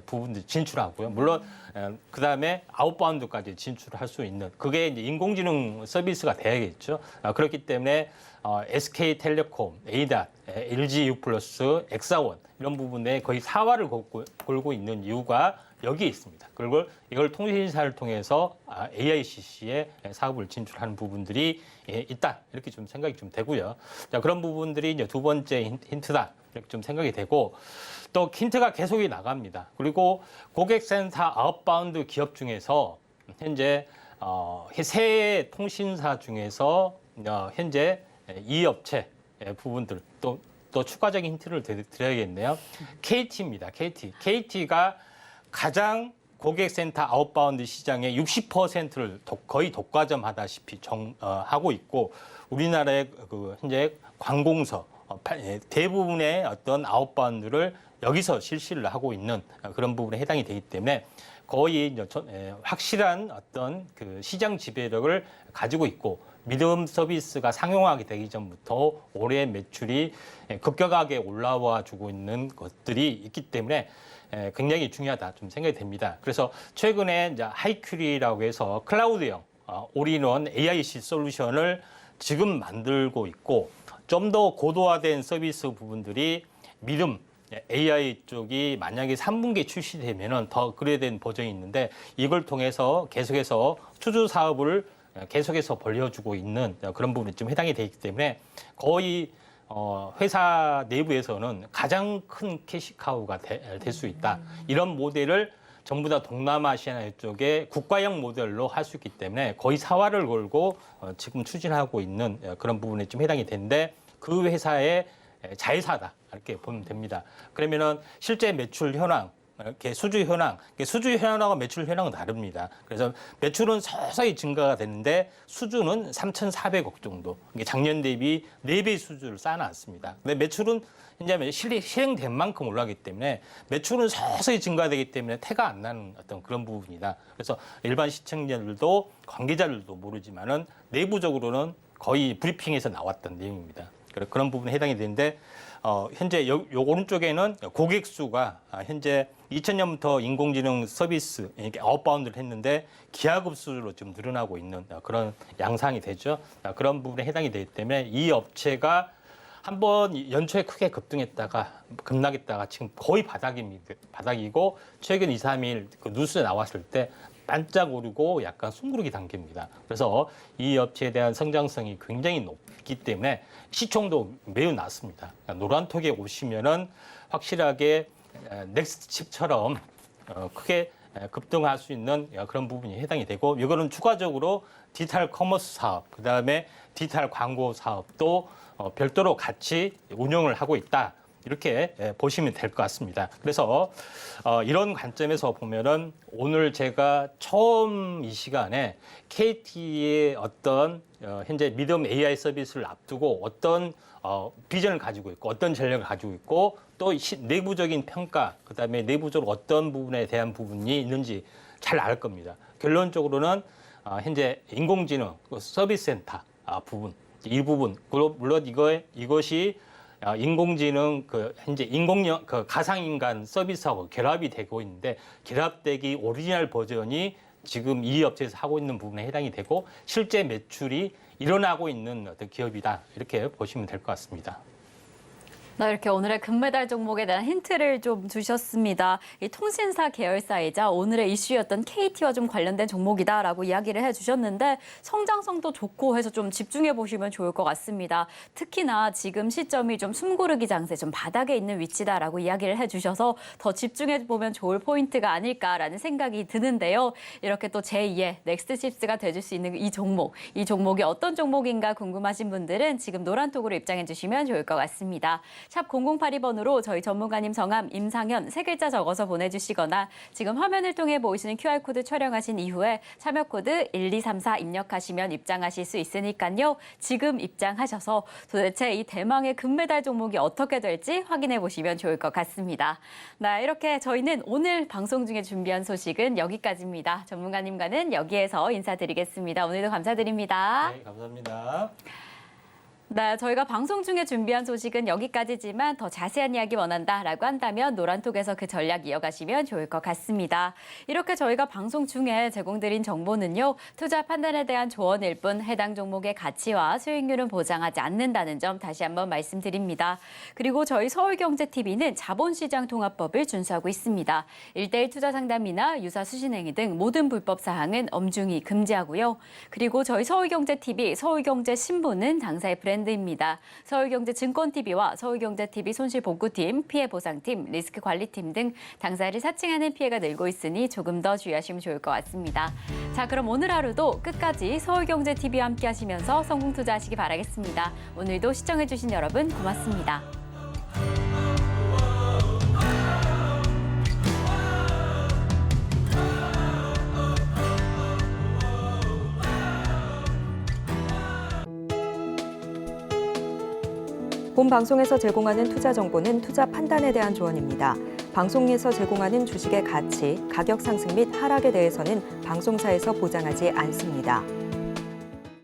Speaker 3: 부분들 진출하고요. 물론 그다음에 아웃바운드까지 진출할 수 있는 그게 이제 인공지능 서비스가 돼야겠죠. 그렇기 때문에 SK텔레콤, 에이닷, LG U+, 엑사원 이런 부분에 거의 사활을 걸고 있는 이유가 여기에 있습니다. 그리고 이걸 통신사를 통해서 AICC에 사업을 진출하는 부분들이 있다 이렇게 좀 생각이 좀 되고요. 자, 그런 부분들이 이제 두 번째 힌트다 이렇게 좀 생각이 되고 또 힌트가 계속이 나갑니다. 그리고 고객센터 아웃바운드 기업 중에서 현재 세 통신사 중에서 현재 이 업체 부분들 또 추가적인 힌트를 드려야겠네요. KT입니다. KT가 가장 고객센터 아웃바운드 시장의 60%를 거의 독과점하다시피 하고 있고 우리나라의 현재 관공서 대부분의 어떤 아웃바운드를 여기서 실시를 하고 있는 그런 부분에 해당이 되기 때문에 거의 확실한 어떤 그 시장 지배력을 가지고 있고 믿음 서비스가 상용화가 되기 전부터 올해 매출이 급격하게 올라와 주고 있는 것들이 있기 때문에 굉장히 중요하다 좀 생각이 됩니다. 그래서 최근에 이제 하이큐리라고 해서 클라우드형 올인원 AIC 솔루션을 지금 만들고 있고 좀 더 고도화된 서비스 부분들이 믿음 AI 쪽이 만약에 3분기에 출시되면은 더 그레이드된 버전이 있는데 이걸 통해서 계속해서 투자 사업을 계속해서 벌려주고 있는 그런 부분이 좀 해당이 되기 때문에 거의 회사 내부에서는 가장 큰 캐시카우가 될 수 있다. 이런 모델을 전부 다 동남아시아 쪽에 국가형 모델로 할 수 있기 때문에 거의 사활을 걸고 지금 추진하고 있는 그런 부분에 좀 해당이 되는데 그 회사의 자회사다 이렇게 보면 됩니다. 그러면은 실제 매출 현황, 이렇게 수주 현황과 매출 현황은 다릅니다. 그래서 매출은 서서히 증가가 되는데 수주는 3,400억 정도. 이게 작년 대비 4배 수주를 쌓아놨습니다. 근데 매출은 이제 실행된 만큼 올라가기 때문에 매출은 서서히 증가되기 때문에 태가 안 나는 어떤 그런 부분이다. 그래서 일반 시청자들도 관계자들도 모르지만은 내부적으로는 거의 브리핑에서 나왔던 내용입니다. 그런 부분에 해당이 되는데 현재 요 오른쪽에는 고객 수가 현재 2000년부터 인공지능 서비스 이렇게 아웃바운드를 했는데 기하급수로 좀 늘어나고 있는 그런 양상이 되죠. 그런 부분에 해당이 되기 때문에 이 업체가 한번 연초에 크게 급락했다가 지금 거의 바닥이고 최근 2, 3일 그 뉴스에 나왔을 때 반짝 오르고 약간 숨구르기 단계입니다. 그래서 이 업체에 대한 성장성이 굉장히 높기 때문에 시총도 매우 낮습니다. 노란톡에 오시면은 확실하게 넥스트칩처럼 크게 급등할 수 있는 그런 부분이 해당이 되고 이거는 추가적으로 디지털 커머스 사업, 그다음에 디지털 광고 사업도 별도로 같이 운영을 하고 있다. 이렇게 보시면 될 것 같습니다. 그래서 이런 관점에서 보면은 오늘 제가 처음 이 시간에 KT의 어떤 현재 믿음 AI 서비스를 앞두고 어떤 비전을 가지고 있고 어떤 전략을 가지고 있고 또 내부적인 평가, 그다음에 내부적으로 어떤 부분에 대한 부분이 있는지 잘 알 겁니다. 결론적으로는 현재 인공지능 서비스 센터 부분, 이 부분 물론 이것이 인공지능 현재 가상인간 서비스하고 결합이 되고 있는데 결합되기 오리지널 버전이 지금 이 업체에서 하고 있는 부분에 해당이 되고 실제 매출이 일어나고 있는 어떤 기업이다 이렇게 보시면 될 것 같습니다.
Speaker 2: 이렇게 오늘의 금메달 종목에 대한 힌트를 좀 주셨습니다. 이 통신사 계열사이자 오늘의 이슈였던 KT와 좀 관련된 종목이다라고 이야기를 해주셨는데 성장성도 좋고 해서 좀 집중해 보시면 좋을 것 같습니다. 특히나 지금 시점이 좀 숨고르기 장세, 좀 바닥에 있는 위치다라고 이야기를 해주셔서 더 집중해 보면 좋을 포인트가 아닐까라는 생각이 드는데요. 이렇게 또 제2의 넥스트칩스가 돼줄 수 있는 이 종목이 어떤 종목인가 궁금하신 분들은 지금 노란톡으로 입장해 주시면 좋을 것 같습니다. 샵 0082번으로 저희 전문가님 성함 임상현 3글자 적어서 보내주시거나 지금 화면을 통해 보이시는 QR코드 촬영하신 이후에 참여코드 1234 입력하시면 입장하실 수 있으니까요. 지금 입장하셔서 도대체 이 대망의 금메달 종목이 어떻게 될지 확인해 보시면 좋을 것 같습니다. 이렇게 저희는 오늘 방송 중에 준비한 소식은 여기까지입니다. 전문가님과는 여기에서 인사드리겠습니다. 오늘도 감사드립니다.
Speaker 3: 네, 감사합니다.
Speaker 2: 저희가 방송 중에 준비한 소식은 여기까지지만 더 자세한 이야기 원한다라고 한다면 노란톡에서 그 전략 이어가시면 좋을 것 같습니다. 이렇게 저희가 방송 중에 제공드린 정보는요. 투자 판단에 대한 조언일 뿐 해당 종목의 가치와 수익률은 보장하지 않는다는 점 다시 한번 말씀드립니다. 그리고 저희 서울경제TV는 자본시장 통합법을 준수하고 있습니다. 1:1 투자 상담이나 유사 수신행위 등 모든 불법 사항은 엄중히 금지하고요. 그리고 저희 서울경제TV, 서울경제신문은 당사의 브랜드 에버랜드입니다. 서울경제증권TV와 서울경제TV 손실복구팀, 피해보상팀, 리스크관리팀 등 당사를 사칭하는 피해가 늘고 있으니 조금 더 주의하시면 좋을 것 같습니다. 자, 그럼 오늘 하루도 끝까지 서울경제TV와 함께 하시면서 성공 투자하시기 바라겠습니다. 오늘도 시청해주신 여러분 고맙습니다.
Speaker 1: 본 방송에서 제공하는 투자 정보는 투자 판단에 대한 조언입니다. 방송에서 제공하는 주식의 가치, 가격 상승 및 하락에 대해서는 방송사에서 보장하지 않습니다.